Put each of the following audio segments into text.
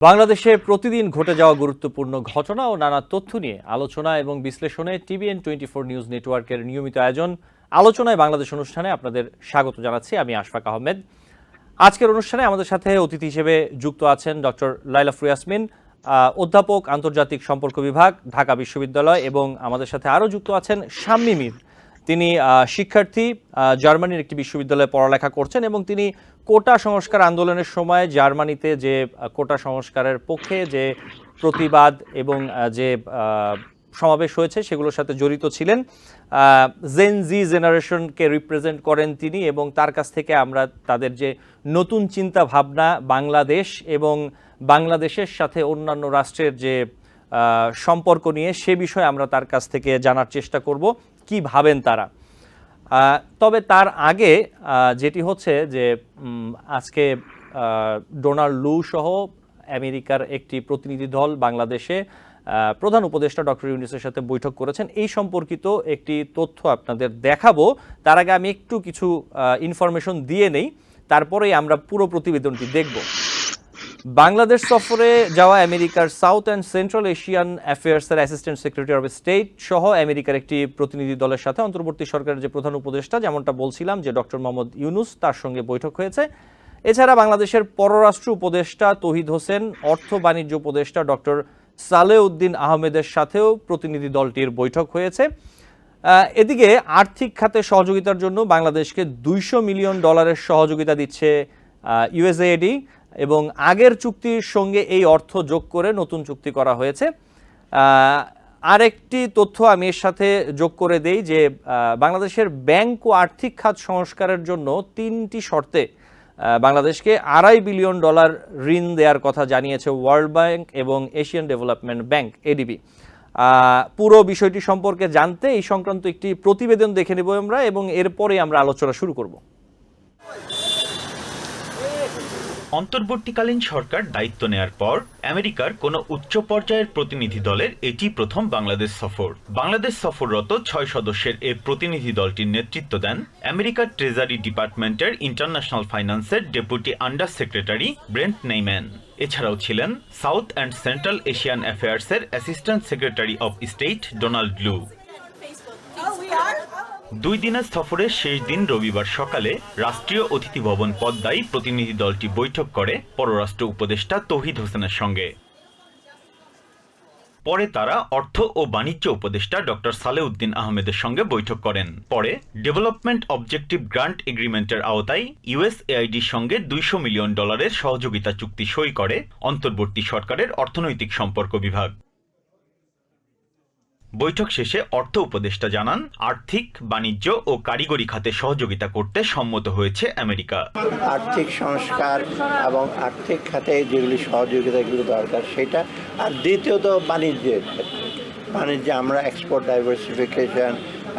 বাংলাদেশে প্রতিদিন ঘটে যাওয়া গুরুত্বপূর্ণ ঘটনা ও নানা তথ্য নিয়ে আলোচনা এবং বিশ্লেষণে TVN24 নিউজ নেটওয়ার্কের নিয়মিত আয়োজন আলোচনায় বাংলাদেশ অনুষ্ঠানে আপনাদের স্বাগত জানাচ্ছি। আমি আশফাক আহমেদ। আজকের অনুষ্ঠানে আমাদের সাথে অতিথি হিসেবে যুক্ত আছেন ডক্টর লাইলাফরু ইয়াসমিন, অধ্যাপক, আন্তর্জাতিক সম্পর্ক বিভাগ, ঢাকা বিশ্ববিদ্যালয়, এবং আমাদের সাথে আরও যুক্ত আছেন শাম্মী মীর। তিনি শিক্ষার্থী, জার্মানির একটি বিশ্ববিদ্যালয়ে পড়ালেখা করছেন এবং তিনি কোটা সংস্কার আন্দোলনের সময় জার্মানিতে যে কোটা সংস্কারের পক্ষে যে প্রতিবাদ এবং যে সমাবেশ হয়েছে সেগুলোর সাথে জড়িত ছিলেন। জেন জি জেনারেশনকে রিপ্রেজেন্ট করেন তিনি, এবং তার কাছ থেকে আমরা তাদের যে নতুন চিন্তা ভাবনা বাংলাদেশ এবং বাংলাদেশের সাথে অন্যান্য রাষ্ট্রের যে সম্পর্ক নিয়ে সে বিষয়ে আমরা তার কাছ থেকে জানার চেষ্টা করব কি ভাবেন তারা। তবে তার আগে যেটি হচ্ছে যে আজকে ডোনাল্ড লু সহ আমেরিকার একটি প্রতিনিধি দল বাংলাদেশে প্রধান উপদেষ্টা ডক্টর ইউনূসের সাথে বৈঠক করেছেন। এই সম্পর্কিত একটি তথ্য আপনাদের দেখাবো। তার আগে আমি একটু কিছু ইনফরমেশন দিয়ে নেই, তারপরেই আমরা পুরো প্রতিবেদনটি দেখব। বাংলাদেশ সফরে যাওয়া আমেরিকার সাউথ অ্যান্ড সেন্ট্রাল এশিয়ান অ্যাফেয়ার্সের অ্যাসিস্ট্যান্ট সেক্রেটারি অফ স্টেট সহ আমেরিকার একটি প্রতিনিধি দলের সাথে অন্তর্বর্তী সরকারের যে প্রধান উপদেষ্টা, যেমনটা বলছিলাম যে ডক্টর মোহাম্মদ ইউনূস, তার সঙ্গে বৈঠক হয়েছে। এছাড়া বাংলাদেশের পররাষ্ট্র উপদেষ্টা তৌহিদ হোসেন, অর্থ বাণিজ্য উপদেষ্টা ডক্টর সালেউদ্দিন আহমেদের সাথেও প্রতিনিধি দলটির বৈঠক হয়েছে। এদিকে আর্থিক খাতে সহযোগিতার জন্য বাংলাদেশকে $200 মিলিয়ন সহযোগিতা দিচ্ছে ইউএসএআইডি, এবং আগের চুক্তির সঙ্গে এই অর্থ যোগ করে নতুন চুক্তি করা হয়েছে। আরেকটি তথ্য আমি এর সাথে যোগ করে দেই যে বাংলাদেশের ব্যাংক ও আর্থিক খাত সংস্কারের জন্য 3টি শর্তে বাংলাদেশকে $2.5 বিলিয়ন ঋণ দেওয়ার কথা জানিয়েছে ওয়ার্ল্ড ব্যাংক এবং এশিয়ান ডেভেলপমেন্ট ব্যাংক এডিবি। পুরো বিষয়টি সম্পর্কে জানতে এই সংক্রান্ত একটি প্রতিবেদন দেখে নেব আমরা, এবং এরপরে আমরা আলোচনা শুরু করব। অন্তর্বর্তীকালীন সরকার দায়িত্ব নেয়ার পর আমেরিকার কোনো উচ্চ পর্যায়ের প্রতিনিধি দলের এটি প্রথম বাংলাদেশ সফর। বাংলাদেশ সফররত 6 সদস্যের এই প্রতিনিধি দলটির নেতৃত্ব দেন আমেরিকার ট্রেজারি ডিপার্টমেন্টের ইন্টারন্যাশনাল ফাইন্যান্সের deputy under secretary Brent Neiman. এছাড়াও ছিলেন সাউথ অ্যান্ড সেন্ট্রাল এশিয়ান অ্যাফেয়ার্সের assistant secretary of state Donald Lu. 2 দিনের সফরের শেষ দিন রবিবার সকালে রাষ্ট্রীয় অতিথি ভবন পদ্মায় প্রতিনিধি দলটি বৈঠক করে পররাষ্ট্র উপদেষ্টা তৌহিদ হোসেনের সঙ্গে। পরে তারা অর্থ ও বাণিজ্য উপদেষ্টা ডক্টর সালেউদ্দিন আহমেদের সঙ্গে বৈঠক করেন। পরে ডেভেলপমেন্ট অবজেক্টিভ গ্রান্ট এগ্রিমেন্টের আওতায় ইউএসএআইডির সঙ্গে $200 মিলিয়ন সহযোগিতা চুক্তি সই করে অন্তর্বর্তী সরকারের অর্থনৈতিক সম্পর্ক বিভাগ। বৈঠক শেষে অর্থ উপদেষ্টা জানান, আর্থিক, বাণিজ্য ও কারিগরি খাতে সহযোগিতা করতে সম্মত হয়েছে আমেরিকা। আর্থিক সংস্কার এবং আর্থিক খাতে যেগুলি সহযোগিতাগুলো দরকার সেটা, আর দ্বিতীয়ত বাণিজ্যে আমরা এক্সপোর্ট ডাইভার্সিফিকেশন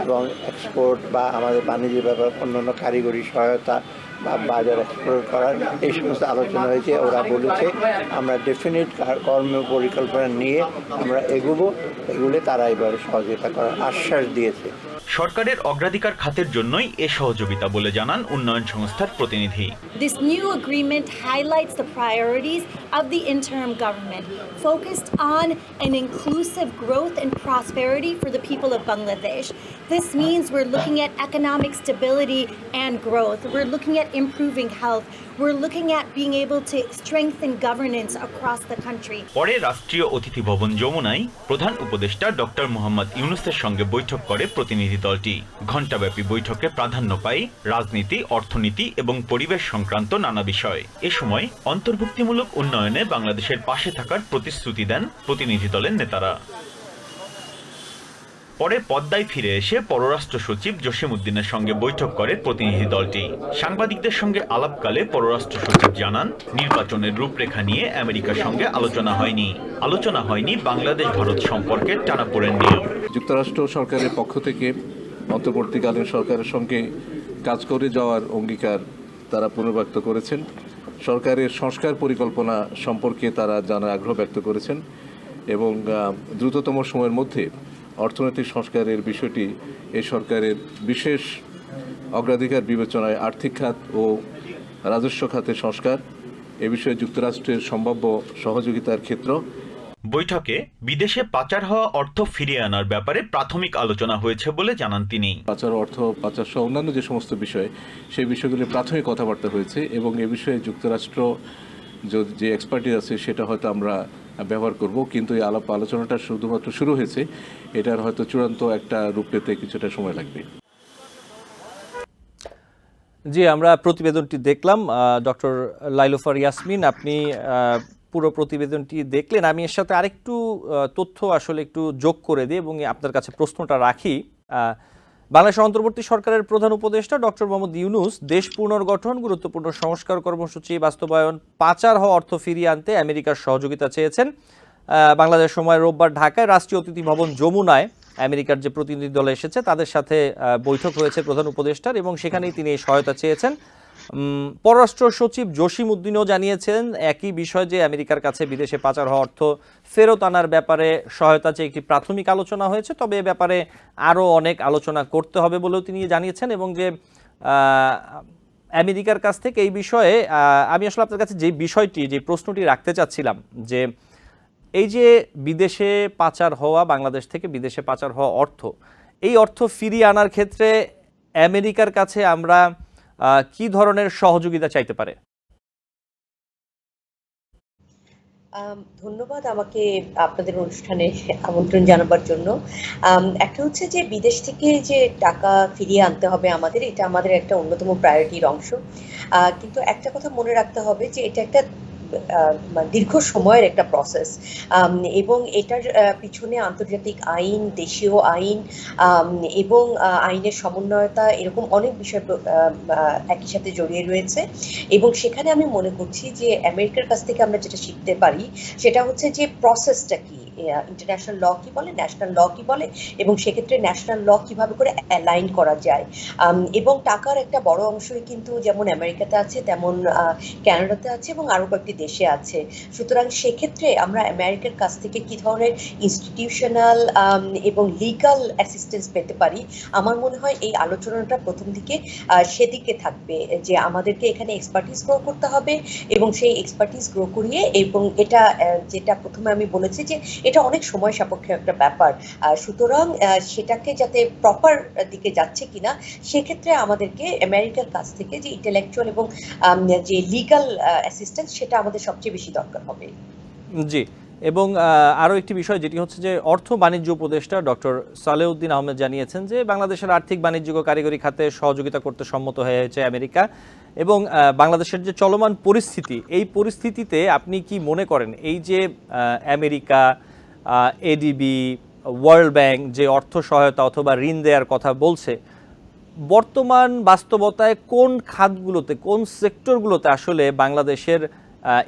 এবং এক্সপোর্ট বা আমাদের বাণিজ্যের ব্যাপার অন্যান্য কারিগরি সহায়তা বা বাজার এক্সপ্লোর করার এই সমস্ত আলোচনা হয়েছে। ওরা বলেছে আমরা ডেফিনিট কর্ম পরিকল্পনা নিয়ে আমরা এগুলো তারা এবার সহযোগিতা করার আশ্বাস দিয়েছে। সরকারের অগ্রাধিকার খাতের জন্যই এ সহযোগিতা বলে জানান উন্নয়ন সংস্থার প্রতিনিধি। This new agreement highlights the priorities of the interim government, focused on an inclusive growth and prosperity for the people of Bangladesh. This means we're looking at economic stability and growth. We're looking at improving health. We're looking at being able to strengthen governance across the country. পরে রাষ্ট্রীয় অতিথি ভবন যমুনায় প্রধান উপদেষ্টা doctor Mohammad ইউনূসের সঙ্গে বৈঠক করে প্রতিনিধি দলটি। ঘণ্টাব্যাপী বৈঠকে প্রাধান্য পায় রাজনীতি, অর্থনীতি এবং পরিবেশ সংক্রান্ত নানা বিষয়। এ সময় অন্তর্ভুক্তিমূলক উন্নয়নে বাংলাদেশের পাশে থাকার প্রতিশ্রুতি দেন প্রতিনিধি দলের নেতারা। পরে পদ্মায় ফিরে এসে পররাষ্ট্র সচিব জসিমউদ্দিনের সঙ্গে বৈঠক করে প্রতিনিধি দলটি। সাংবাদিকদের সঙ্গে আলাপকালে পররাষ্ট্র সচিব জানান, নির্বাচনের রূপরেখা নিয়ে আমেরিকার সঙ্গে আলোচনা হয়নি বাংলাদেশ ভারত সম্পর্কের টানাপোড়েন নিয়েও। যুক্তরাষ্ট্র সরকারের পক্ষ থেকে অন্তর্বর্তীকালীন সরকারের সঙ্গে কাজ করে যাওয়ার অঙ্গীকার তারা পুনর্ব্যক্ত করেছেন। সরকারের সংস্কার পরিকল্পনা সম্পর্কে তারা জানার আগ্রহ ব্যক্ত করেছেন, এবং দ্রুততম সময়ের মধ্যে অর্থনৈতিক সংস্কারের বিষয়টি এই সরকারের বিশেষ অগ্রাধিকার বিবেচনায় আর্থিক খাত ও রাজস্ব খাতের সংস্কার এ বিষয়ে যুক্তরাষ্ট্রের সম্ভাব্য সহযোগিতার ক্ষেত্র। বৈঠকে বিদেশে পাচার হওয়া অর্থ ফিরিয়ে আনার ব্যাপারে প্রাথমিক আলোচনা হয়েছে বলে জানান তিনি। পাচার অর্থ পাচার সহ অন্যান্য যে সমস্ত বিষয়, সেই বিষয়গুলি প্রাথমিক কথাবার্তা হয়েছে এবং এ বিষয়ে যুক্তরাষ্ট্র যে এক্সপার্টিস আছে সেটা হয়তো আমরা ব্যবহার করব, কিন্তু এই আলোচনাটা শুধুমাত্র শুরু হয়েছে, এটার হয়তো চূড়ান্ত একটা রূপ পেতে কিছুটা সময় লাগবে। জি, আমরা প্রতিবেদনটি দেখলাম। ডক্টর লাইলুফার ইয়াসমিন, আপনি পুরো প্রতিবেদনটি দেখলেন। আমি এর সাথে আরেকটু তথ্য আসলে একটু যোগ করে দিই এবং আপনার কাছে প্রশ্নটা রাখি। বাংলাদেশ অন্তর্বর্তী সরকারের প্রধান উপদেষ্টা ডক্টর মোহাম্মদ ইউনূস দেশ পুনর্গঠন, গুরুত্বপূর্ণ সংস্কার কর্মসূচি বাস্তবায়ন, পাচার হওয়া অর্থ ফিরিয়ে আনতে আমেরিকার সহযোগিতা চেয়েছেন। বাংলাদেশ সময় রোববার ঢাকায় রাষ্ট্রীয় অতিথি ভবন যমুনায় আমেরিকার যে প্রতিনিধি দল এসেছে তাদের সাথে বৈঠক হয়েছে প্রধান উপদেষ্টার, এবং সেখানেই তিনি এই সহায়তা চেয়েছেন। পররাষ্ট্র সচিব জসিম উদ্দিনও জানিয়েছেন একই বিষয়, যে আমেরিকার কাছে বিদেশে পাচার হওয়া অর্থ ফেরত আনার ব্যাপারে সহায়তা চেয়ে একটি প্রাথমিক আলোচনা হয়েছে, তবে এ ব্যাপারে আরও অনেক আলোচনা করতে হবে বলেও তিনি জানিয়েছেন। এবং যে আমেরিকার কাছ থেকে এই বিষয়ে আমি আসলে আপনার কাছে যে বিষয়টি, যে প্রশ্নটি রাখতে চাচ্ছিলাম, যে এই যে বিদেশে পাচার হওয়া, বাংলাদেশ থেকে বিদেশে পাচার হওয়া অর্থ, এই অর্থ ফিরিয়ে আনার ক্ষেত্রে আমেরিকার কাছে আমরা কি ধরনের সহযোগিতা চাইতে পারে? ধন্যবাদ আমাকে আপনাদের অনুষ্ঠানে আমন্ত্রণ জানাবার জন্য। একটা হচ্ছে যে বিদেশ থেকে যে টাকা ফিরিয়ে আনতে হবে আমাদের, এটা আমাদের একটা অন্যতম প্রায়োরিটির অংশ। কিন্তু একটা কথা মনে রাখতে হবে যে এটা একটা দীর্ঘ সময়ের একটা প্রসেস, এবং এটার পিছনে আন্তর্জাতিক আইন, দেশীয় আইন এবং আইনের সমন্বয়তা, এরকম অনেক বিষয় একই সাথে জড়িয়ে রয়েছে। এবং সেখানে আমি মনে করছি যে আমেরিকার কাছ থেকে আমরা যেটা শিখতে পারি সেটা হচ্ছে যে প্রসেসটা কি, ইন্টারন্যাশনাল ল কি বলে, ন্যাশনাল ল কি বলে, এবং সেক্ষেত্রে ন্যাশনাল ল কিভাবে করে অ্যালাইন করা যায়। এবং টাকার একটা বড় অংশই কিন্তু যেমন আমেরিকাতে আছে, তেমন কানাডাতে আছে এবং আরও কয়েকটি দেশে আছে। সুতরাং সেক্ষেত্রে আমরা আমেরিকার কাছ থেকে কি ধরনের ইনস্টিটিউশনাল এবং লিগাল অ্যাসিস্ট্যান্স পেতে পারি, আমার মনে হয় এই আলোচনাটা প্রথম দিকে সেদিকে থাকবে, যে আমাদেরকে এখানে এক্সপার্টিস গ্রো করতে হবে এবং সেই এক্সপার্টিস গ্রো করিয়ে, এবং এটা যেটা প্রথমে আমি বলেছি যে এটা অনেক সময় সাপেক্ষ একটা ব্যাপার, সুতরাং সেটাকে যাতে প্রপার দিকে যাচ্ছে কিনা, সেক্ষেত্রে আমাদেরকে আমেরিকার কাছ থেকে যে ইন্টেলেকচুয়াল এবং যে লিগাল অ্যাসিস্ট্যান্স, সেটা আমাদের সবচেয়ে বেশি দরকার হবে। জি, এবং আরও একটি বিষয় যেটি হচ্ছে যে অর্থ বাণিজ্য উপদেষ্টা ডক্টর সালেউদ্দিন আহমেদ জানিয়েছেন যে বাংলাদেশের আর্থিক, বাণিজ্যিক ও কারিগরি খাতে সহযোগিতা করতে সম্মত হয়েছে আমেরিকা। এবং বাংলাদেশের যে চলমান পরিস্থিতি, এই পরিস্থিতিতে আপনি কি মনে করেন এই যে আমেরিকা, এডিবি, ওয়ার্ল্ড ব্যাংক যে অর্থ সহায়তা অথবা ঋণ দেওয়ার কথা বলছে, বর্তমান বাস্তবতায় কোন খাতগুলোতে, কোন সেক্টরগুলোতে আসলে বাংলাদেশের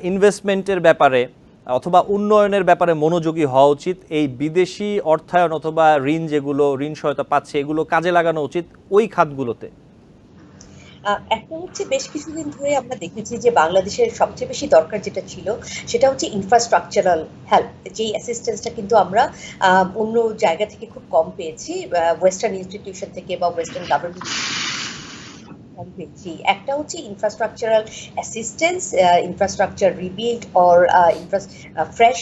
ইনভেস্টমেন্টের ব্যাপারে অথবা উন্নয়নের ব্যাপারে মনোযোগী হওয়া উচিত? এই বিদেশি অর্থায়ন অথবা ঋণ, যেগুলো ঋণ সহায়তা পাচ্ছে, এগুলো কাজে লাগানো উচিত ওই খাতগুলোতে? একটা হচ্ছে বেশ কিছুদিন ধরে আমরা দেখেছি যে বাংলাদেশের সবচেয়ে বেশি দরকার যেটা ছিল সেটা হচ্ছে ইনফ্রাস্ট্রাকচারাল হেল্প, যেই অ্যাসিস্ট্যান্সটা কিন্তু আমরা অন্য জায়গা থেকে খুব কম পেয়েছি, ওয়েস্টার্ন ইনস্টিটিউশন থেকে বা ওয়েস্টার্ন গভর্নমেন্ট পেয়েছি। একটা হচ্ছে infrastructural assistance, infrastructure rebuild or fresh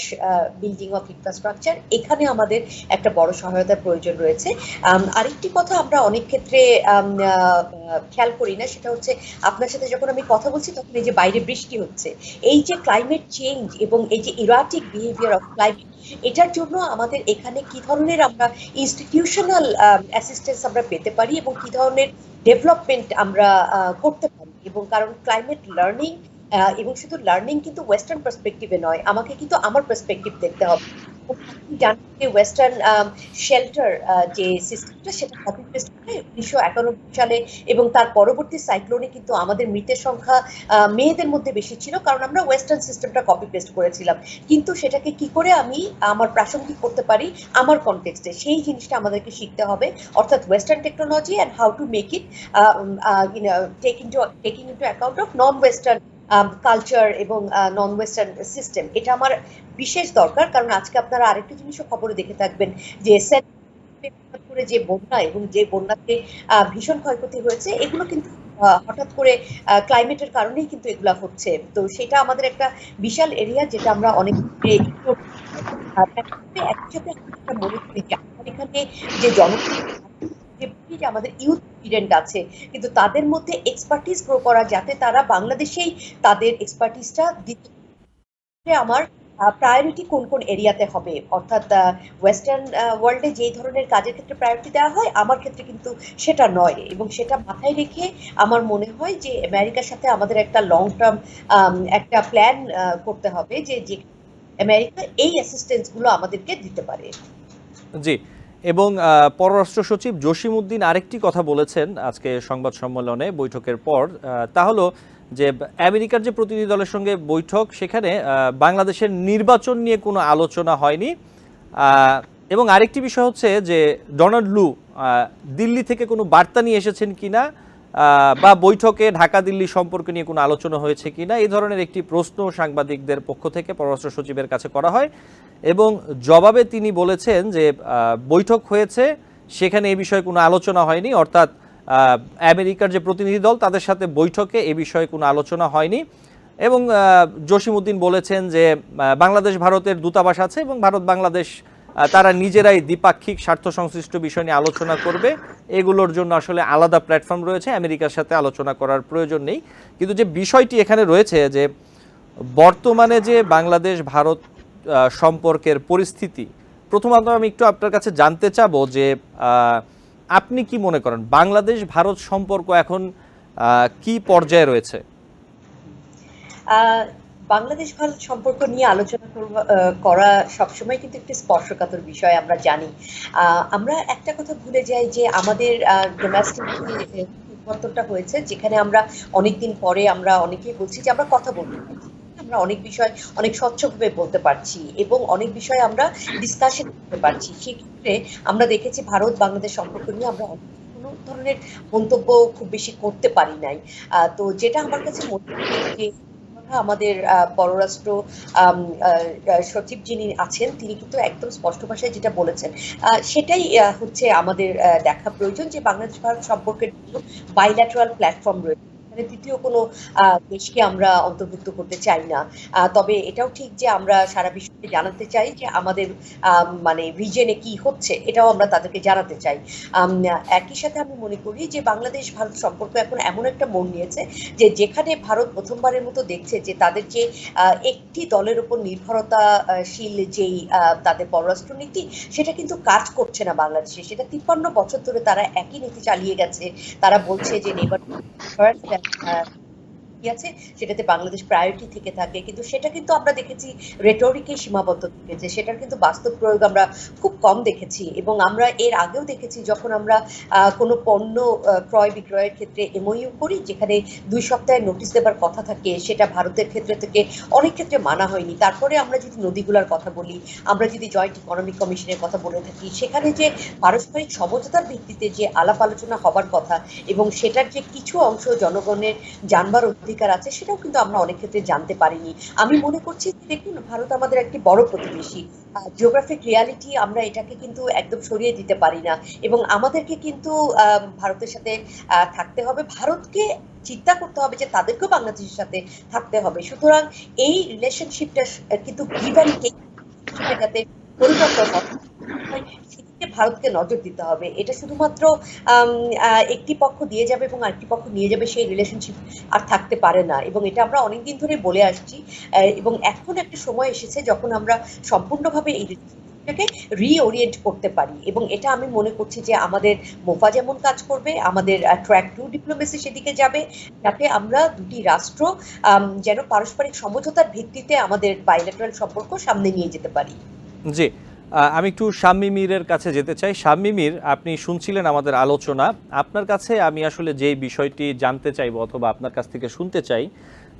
building of infrastructure, এখানে আমাদের একটা বড় সহায়তার প্রয়োজন রয়েছে। আরেকটি কথা আমরা অনেক ক্ষেত্রে খেয়াল করি না, সেটা হচ্ছে আপনার সাথে যখন আমি কথা বলছি তখন এই যে বাইরে বৃষ্টি হচ্ছে, এই যে ক্লাইমেট চেঞ্জ এবং এই যে ইরাটিক বিহেভিয়ার অফ ক্লাইমেট, এটার জন্য আমাদের এখানে কি ধরনের আমরা ইনস্টিটিউশনাল অ্যাসিস্ট্যান্স আমরা পেতে পারি এবং কি ধরনের ডেভেলপমেন্ট আমরা করতে পারি। এবং কারণ ক্লাইমেট লার্নিং, এবং শুধু লার্নিং কিন্তু ওয়েস্টার্ন পার্সপেক্টিভে নয়, আমাকে কিন্তু আমার পার্সপেক্টিভ দেখতে হবে। জানেন যে ওয়েস্টার্ন শেল্টার যে সিস্টেমটা, সেটা কপি পেস্ট করে 1991 সালে এবং তার পরবর্তী সাইক্লোনে কিন্তু আমাদের মৃতের সংখ্যা মেয়েদের মধ্যে বেশি ছিল, কারণ আমরা ওয়েস্টার্ন সিস্টেমটা কপি পেস্ট করেছিলাম। কিন্তু সেটাকে কি করে আমি আমার প্রাসঙ্গিক করতে পারি আমার কনটেক্সটে, সেই জিনিসটা আমাদেরকে শিখতে হবে। অর্থাৎ western technology and how to make it taking into account of non western culture এবং নন ওয়েস্টার্ন সিস্টেম, এটা আমার বিশেষ দরকার। কারণ আজকে আপনারা আরেকটি জিনিসও খবরে দেখে থাকবেন যে করে যে বন্যা এবং যে বন্যাতে ভীষণ ক্ষয়ক্ষতি হয়েছে, এগুলো কিন্তু হঠাৎ করে ক্লাইমেটের কারণেই কিন্তু এগুলা হচ্ছে। তো সেটা আমাদের একটা বিশাল এরিয়া যেটা আমরা অনেক ignore করি। একই সাথে আমি যেটা মনে করি যে আমার এখানে যে যে আমাদের ইউথ স্টুডেন্ট আছে, কিন্তু তাদের মধ্যে এক্সপার্টিস গ্রো করা যাতে তারা বাংলাদেশেই তাদের এক্সপার্টিসটা দিতে পারে। আমার প্রায়োরিটি কোন কোন এরিয়াতে হবে, অর্থাৎ ওয়েস্টার্ন ওয়ার্ল্ডে যেই ধরনের কাজের ক্ষেত্রে প্রায়োরিটি দেওয়া হয় আমার ক্ষেত্রে কিন্তু সেটা নয়, এবং সেটা মাথায় রেখে আমার মনে হয় যে আমেরিকার সাথে আমাদের একটা লং টার্ম একটা প্ল্যান করতে হবে যে যে আমেরিকা এই অ্যাসিস্ট্যান্সগুলো আমাদেরকে দিতে পারে। জি, এবং পররাষ্ট্র সচিব জসিমউদ্দিন আরেকটি কথা বলেছেন আজকে সংবাদ সম্মেলনে বৈঠকের পর, তা হলো যে আমেরিকার যে প্রতিনিধি দলের সঙ্গে বৈঠক সেখানে বাংলাদেশের নির্বাচন নিয়ে কোনো আলোচনা হয়নি, এবং আরেকটি বিষয় হচ্ছে যে ডোনাল্ড লু দিল্লি থেকে কোনো বার্তা নিয়ে এসেছেন কিনা বা বৈঠকে ঢাকা দিল্লি সম্পর্ক নিয়ে কোনো আলোচনা হয়েছে কিনা, এই ধরনের একটি প্রশ্ন সাংবাদিকদের পক্ষ থেকে পররাষ্ট্র সচিবের কাছে করা হয়, এবং জবাবে তিনি বলেছেন যে বৈঠক হয়েছে, সেখানে এই বিষয়ে কোনো আলোচনা হয়নি, অর্থাৎ আমেরিকার যে প্রতিনিধি দল তাদের সাথে বৈঠকে এ বিষয়ে কোনো আলোচনা হয়নি। এবং জসিমউদ্দিন বলেছেন যে বাংলাদেশ ভারতের দূতাবাস আছে এবং ভারত বাংলাদেশ তারা নিজেরাই দ্বিপাক্ষিক স্বার্থ সংশ্লিষ্ট বিষয় নিয়ে আলোচনা করবে, এগুলোর জন্য আসলে আলাদা প্ল্যাটফর্ম রয়েছে, আমেরিকার সাথে আলোচনা করার প্রয়োজন নেই। কিন্তু যে বিষয়টি এখানে রয়েছে যে বর্তমানে যে বাংলাদেশ ভারত সম্পর্কের পরিস্থিতি, প্রথমত আমি একটু আপনার কাছে জানতে চাবো যে আপনি কি মনে করেন বাংলাদেশ ভারত সম্পর্ক এখন কি পর্যায়ে রয়েছে? বাংলাদেশ ভারত সম্পর্ক নিয়ে আলোচনা করা সবসময় কিন্তু একটি স্পর্শকাতর বিষয়, আমরা জানি। আমরা একটা কথা ভুলে যাই যে আমাদের ডোমেস্টিক পরিবর্তনটা হয়েছে, যেখানে আমরা অনেকদিন পরে আমরা অনেকেই বলছি যে আমরা কথা বলতে পারছি, আমরা অনেক বিষয় অনেক স্বচ্ছভাবে বলতে পারছি এবং অনেক বিষয় আমরা ডিসকাশন করতে পারছি। সেক্ষেত্রে আমরা দেখেছি ভারত বাংলাদেশ সম্পর্ক নিয়ে আমরা কোনো ধরনের মন্তব্য খুব বেশি করতে পারি নাই। তো যেটা আমার কাছে মনে হয় যে আমাদের পররাষ্ট্র সচিব যিনি আছেন তিনি কিন্তু একদম স্পষ্ট ভাষায় যেটা বলেছেন সেটাই হচ্ছে আমাদের দেখা প্রয়োজন, যে বাংলাদেশ ভারত সম্পর্কের বাইল্যাটারাল প্ল্যাটফর্ম রয়েছে, তৃতীয় কোনো দেশকে আমরা অন্তর্ভুক্ত করতে চাই না। তবে এটাও ঠিক যে আমরা সারা বিশ্বকে জানাতে চাই যে আমাদের মানে রিজনে কি হচ্ছে, এটাও আমরা তাদেরকে জানাতে চাই। একই সাথে আমি মনে করি যে বাংলাদেশ ভারত সম্পর্ক এখন এমন একটা মোড় নিয়েছে যে যেখানে ভারত প্রথমবারের মতো দেখছে যে তাদের যে একটি দলের উপর নির্ভরতাশীল যেই তাদের পররাষ্ট্র নীতি, সেটা কিন্তু কাজ করছে না বাংলাদেশে। সেটা 53 বছর ধরে তারা একই নীতি চালিয়ে গেছে। তারা বলছে যে নেবার আছে সেটাতে বাংলাদেশ প্রায়োরিটি থেকে থাকে, কিন্তু সেটা কিন্তু আমরা দেখেছি রেটরিকে সীমাবদ্ধ থেকেছে, সেটার কিন্তু বাস্তব প্রয়োগ আমরা খুব কম দেখেছি। এবং আমরা এর আগেও দেখেছি যখন আমরা কোনো পণ্য ক্রয় বিক্রয়ের ক্ষেত্রে এমওইউ করি, যেখানে 2 সপ্তাহের নোটিশ দেবার কথা থাকে, সেটা ভারতের ক্ষেত্রে থেকে অনেক ক্ষেত্রে মানা হয়নি। তারপরে আমরা যদি নদীগুলার কথা বলি, আমরা যদি জয়েন্ট ইকোনমিক কমিশনের কথা বলে থাকি, সেখানে যে পারস্পরিক সমঝোতার ভিত্তিতে যে আলাপ আলোচনা হবার কথা এবং সেটার যে কিছু অংশ জনগণের জানবার অধিকার আছে, সেটাও কিন্তু আমরা অনেক ক্ষেত্রে জানতে পারিনি। আমি মনে করছি দেখুন, ভারত আমাদের একটি বড় প্রতিবেশী, জিওগ্রাফিক রিয়ালিটি আমরা এটাকে কিন্তু একদম সরিয়ে দিতে পারি না, এবং আমাদেরকে কিন্তু ভারতের সাথে থাকতে হবে, ভারতকে চিন্তা করতে হবে যে তাদেরকেও বাংলাদেশের সাথে থাকতে হবে। সুতরাং এই রিলেশনশিপটা কিন্তু গিভ অ্যান্ড টেক যাতে পরিবর্তন হয় সেদিকে ভারতকে নজর দিতে হবে। এটা শুধুমাত্র একটি পক্ষ দিয়ে যাবে এবং আরেকটি পক্ষ নিয়ে যাবে, সেই রিলেশনশিপ আর থাকতে পারে না, এবং এটা আমরা অনেকদিন ধরে বলে আসছি। এবং এখন একটা সময় এসেছে যখন আমরা সম্পূর্ণভাবে এই রিলেশনশিপটাকে রিওরিয়েন্ট করতে পারি, এবং এটা আমি মনে করছি যে আমাদের মোফা যেমন কাজ করবে, আমাদের ট্র্যাক 2 ডিপ্লোমেসি সেদিকে যাবে, যাতে আমরা দুটি রাষ্ট্র যেন পারস্পরিক সমঝোতার ভিত্তিতে আমাদের বাইলেটারাল সম্পর্ক সামনে নিয়ে যেতে পারি। জি, আমি একটু শাম্মী মীরের কাছে যেতে চাই। শাম্মী মীর, আপনি শুনছিলেন আমাদের আলোচনা, আপনার কাছে আমি আসলে যে বিষয়টি জানতে চাইব অথবা আপনার কাছ থেকে শুনতে চাই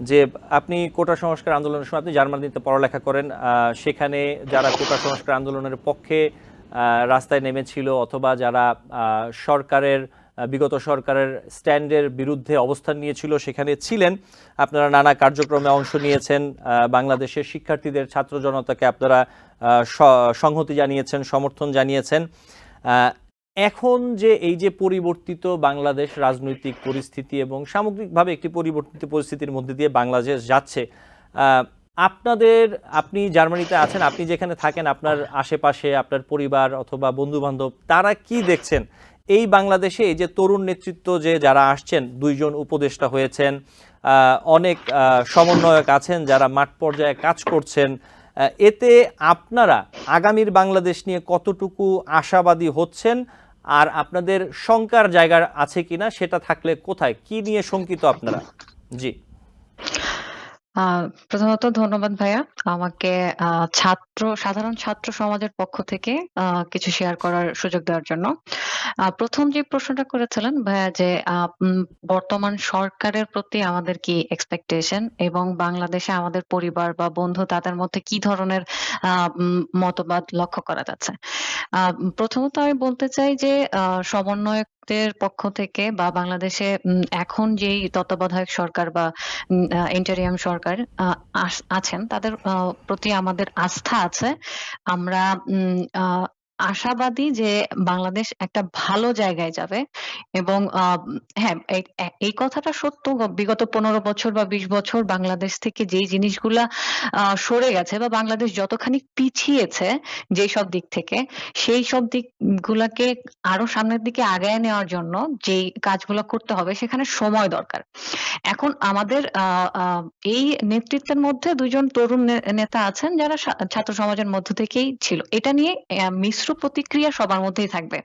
যে আপনি কোটা সংস্কার আন্দোলনের সময় আপনি জার্মানিতে পড়ালেখা করেন, সেখানে যারা কোটা সংস্কার আন্দোলনের পক্ষে রাস্তায় নেমেছিল অথবা যারা বিগত সরকারের স্ট্যান্ডের বিরুদ্ধে অবস্থান নিয়েছিল সেখানে ছিলেন, আপনারা নানা কার্যক্রমে অংশ নিয়েছেন, বাংলাদেশের শিক্ষার্থীদের ছাত্র জনতাকে আপনারা সংহতি জানিয়েছেন, সমর্থন জানিয়েছেন। এখন যে এই যে পরিবর্তিত বাংলাদেশ রাজনৈতিক পরিস্থিতি এবং সামগ্রিকভাবে একটি পরিবর্তিত পরিস্থিতির মধ্যে দিয়ে বাংলাদেশ যাচ্ছে, আপনি জার্মানিতে আছেন, আপনি যেখানে থাকেন, আপনার আশেপাশে আপনার পরিবার অথবা বন্ধু বান্ধব তারা কি দেখছেন এই বাংলাদেশে? এই যে তরুণ নেতৃত্ব যে যারা আসছেন, 2 জন উপদেষ্টা হয়েছেন, অনেক সমন্বয়ক আছেন যারা মাঠ পর্যায়ে কাজ করছেন, এতে আপনারা আগামীর বাংলাদেশ নিয়ে কতটুকু আশাবাদী হচ্ছেন? আর আপনাদের শঙ্কার জায়গা আছে কিনা, সেটা থাকলে কোথায়, কি নিয়ে শঙ্কিত আপনারা? জি। প্রথমত ধন্যবাদ ভাইয়া আমাকে সাধারণ ছাত্র সমাজের পক্ষ থেকে কিছু শেয়ার করার সুযোগ দেওয়ার জন্য। প্রথম যে প্রশ্নটা করেছিলেন ভাইয়া যে বর্তমান সরকারের প্রতি আমাদের কি এক্সপেকটেশন এবং বাংলাদেশে আমাদের পরিবার বা বন্ধু তাদের মধ্যে কি ধরনের মতবাদ লক্ষ্য করা যাচ্ছে। প্রথমত আমি বলতে চাই যে সমন্বয়কদের পক্ষ থেকে বা বাংলাদেশে এখন যেই তত্ত্বাবধায়ক সরকার বা ইন্টারিয়াম সরকার আছেন তাদের প্রতি আমাদের আস্থা আছে। আমরা আশাবাদী যে বাংলাদেশ একটা ভালো জায়গায় যাবে এবং হ্যাঁ, এই কথাটা সত্য, বিগত 15 বছর বা 20 বছর বাংলাদেশ থেকে যেই জিনিসগুলা সরে গেছে বা বাংলাদেশ যতখানি পিছিয়েছে যেই সব দিক থেকে, সেই সব দিকগুলাকে আরো সামনের দিকে আগায় নেওয়ার জন্য যেই কাজগুলো করতে হবে সেখানে সময় দরকার। এখন আমাদের এই নেতৃত্বের মধ্যে 2 জন তরুণ নেতা আছেন যারা ছাত্র সমাজের মধ্য থেকেই ছিল। এটা নিয়ে মিশ্র প্রতিক্রিয়া সবার মধ্যেই থাকবে।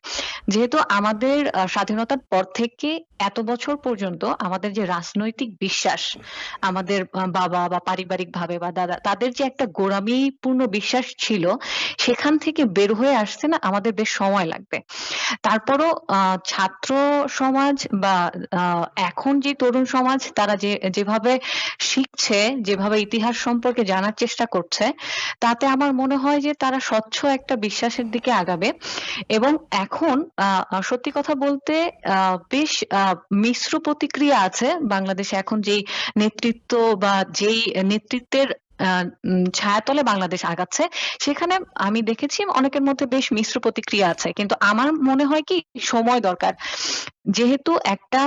যেহেতু আমাদের স্বাধীনতার পর থেকে এত বছর পর্যন্ত আমাদের যে রাজনৈতিক বিশ্বাস, আমাদের বাবা বা পারিবারিকভাবে বা দাদা তাদের যে একটা গোঁড়ামিপূর্ণ বিশ্বাস ছিল, সেখান থেকে বের হয়ে আসতে না আমাদের বেশ সময় লাগবে। তারপরও ছাত্র সমাজ বা এখন যে তরুণ সমাজ তারা যেভাবে শিখছে, যেভাবে ইতিহাস সম্পর্কে জানার চেষ্টা করছে, তাতে আমার মনে হয় যে তারা স্বচ্ছ একটা বিশ্বাসের দিকে আগাবে। এবং এখন সত্যি কথা বলতে বেশ মিশ্র প্রতিক্রিয়া আছে বাংলাদেশে। এখন যেই নেতৃত্ব বা যেই নেতৃত্বের ছায়াতলে বাংলাদেশ আগাচ্ছে, সেখানে আমি দেখেছি অনেকের মধ্যে বেশ মিশ্র প্রতিক্রিয়া আছে। কিন্তু আমার মনে হয় কি সময় দরকার। যেহেতু একটা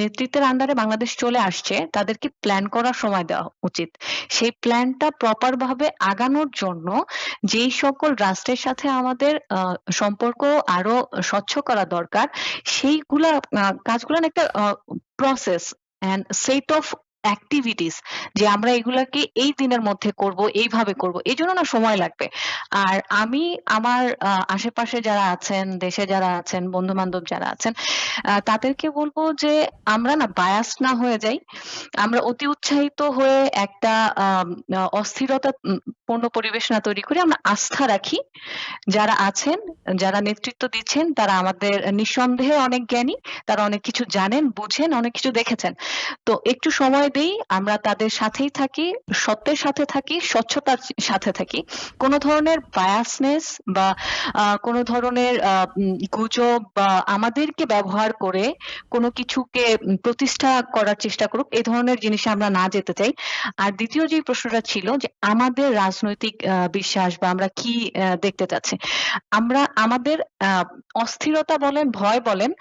নেতৃত্বের আন্ডারে বাংলাদেশ চলে আসছে, তাদেরকে প্ল্যান করার সময় দেওয়া উচিত। সেই প্ল্যানটা প্রপার ভাবে আগানোর জন্য যেই সকল রাষ্ট্রের সাথে আমাদের সম্পর্ক আরো স্বচ্ছ করা দরকার, সেইগুলা কাজগুলার একটা process and set of activities, যে আমরা এগুলাকে এই দিনের মধ্যে করব, এইভাবে করব, এই জন্য না সময় লাগবে। আর আমি আমার আশেপাশে যারা আছেন, দেশে যারা আছেন, বন্ধু বান্ধব যারা আছেন, তাদেরকে বলবো যে আমরা না বায়াস না হয়ে যাই। আমরা অতি উৎসাহিত হয়ে একটা অস্থিরতা পূর্ণ পরিবেশ না তৈরি করে আমরা আস্থা রাখি। যারা আছেন, যারা নেতৃত্ব দিচ্ছেন, তারা আমাদের নিঃসন্দেহে অনেক জ্ঞানী, তারা অনেক কিছু জানেন, বুঝেন, অনেক কিছু দেখেছেন। তো একটু সময় দেই, আমরা তাদের সাথেই থাকি, সত্যের সাথে থাকি, স্বচ্ছতার সাথে থাকি। কোনো ধরনের বায়াসনেস বা কোনো ধরনের গুজব বা আমাদেরকে ব্যবহার করে কোনো কিছুকে প্রতিষ্ঠা করার চেষ্টা করুক, এই ধরনের জিনিসে আমরা না যেতে চাই। আর দ্বিতীয় যে প্রশ্নটা ছিল যে আমাদের রাজনৈতিক বিশ্বাস বা আমরা কি দেখতে চাচ্ছি, আমরা আমাদের অস্থিরতা বলেন, ভয় বলেন,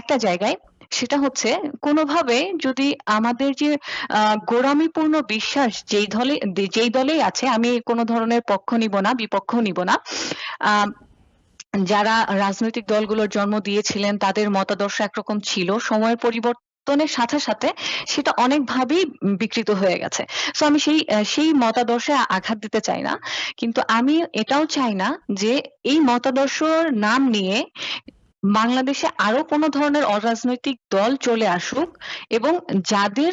একটা জায়গায়, সেটা হচ্ছে কোনোভাবে যদি আমাদের যে গোঁড়ামিপূর্ণ বিশ্বাস যেই দলেই আছে, আমি কোনো ধরনের পক্ষ নিব না, বিপক্ষ নিব না, যারা রাজনৈতিক দলগুলোর জন্ম দিয়েছিলেন তাদের মতাদর্শ একরকম ছিল, সময়ের পরিবর্তনের সাথে সাথে সেটা অনেকভাবেই বিকৃত হয়ে গেছে। সো আমি সেই মতাদর্শে আঘাত দিতে চাই না, কিন্তু আমি এটাও চাই না যে এই মতাদর্শর নাম নিয়ে বাংলাদেশে আরো কোনো ধরনের অরাজনৈতিক দল চলে আসুক এবং যাদের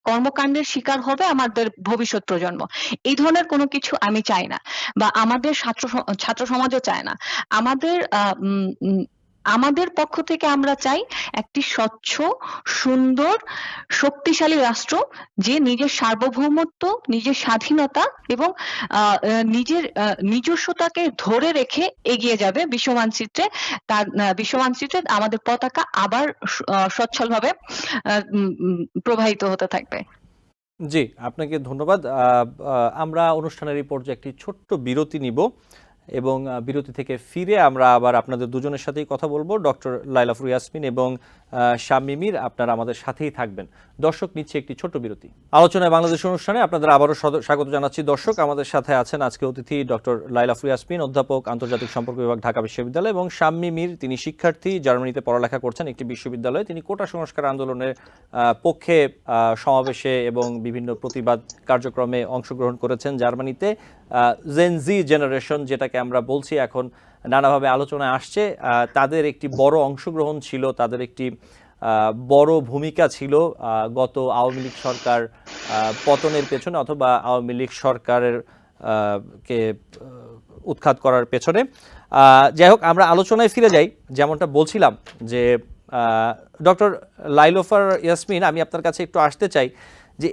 কর্মকাণ্ডের শিকার হবে আমাদের ভবিষ্যৎ প্রজন্ম। এই ধরনের কোনো কিছু আমি চাই না, বা আমাদের ছাত্র সমাজও চায় না। আমাদের পক্ষ থেকে আমরা চাই একটি স্বচ্ছ, সুন্দর, শক্তিশালী রাষ্ট্র, যে নিজের সার্বভৌমত্ব, নিজের স্বাধীনতা এবং নিজের নিজস্বতাকে ধরে রেখে এগিয়ে যাবে বিশ্বমানচিত্রে। তার বিশ্বমানচিত্রে আমাদের পতাকা আবার সচ্ছলভাবে প্রবাহিত হতে থাকবে। জি, আপনাকে ধন্যবাদ। আমরা অনুষ্ঠানের এই পর্যায়ে একটি ছোট্ট বিরতি নিব। এবং বিরতি থেকে ফিরে আমরা আবার আপনাদের দুজনের সাথেই কথা বলবো। ডক্টর লাইলা আফরোজ ইয়াসমিন এবং শাম্মী মীর, আপনারা আমাদের সাথেই থাকবেন। দর্শক, নিচ্ছে একটি ছোট্ট বিরতি। আলোচনায় বাংলাদেশ অনুষ্ঠানে আপনাদের আবারও স্বাগত জানাচ্ছি। দর্শক, আমাদের সাথে আছেন আজকে অতিথি ডক্টর লাইলা আফরোজ ইয়াসমিন, অধ্যাপক, আন্তর্জাতিক সম্পর্ক বিভাগ, ঢাকা বিশ্ববিদ্যালয়, এবং শাম্মী মীর, তিনি শিক্ষার্থী, জার্মানিতে পড়ালেখা করছেন একটি বিশ্ববিদ্যালয়ে। তিনি কোটা সংস্কার আন্দোলনের পক্ষে সমাবেশে এবং বিভিন্ন প্রতিবাদ কার্যক্রমে অংশগ্রহণ করেছেন জার্মানিতে। জেন জি জেনারেশন, যেটাকে আমরা বলছি, এখন নানাভাবে আলোচনায় আসছে। তাদের একটি বড় অংশগ্রহণ ছিল, তাদের একটি বড় ভূমিকা ছিল গত আওয়ামী লীগ সরকার পতনের পেছনে, অথবা আওয়ামী লীগ সরকারের কে উৎখাত করার পেছনে। যাই হোক, আমরা আলোচনায় ফিরে যাই। যেমনটা বলছিলাম যে ডক্টর লাইলাফার ইয়াসমিন, আমি আপনার কাছে একটু আসতে চাই যে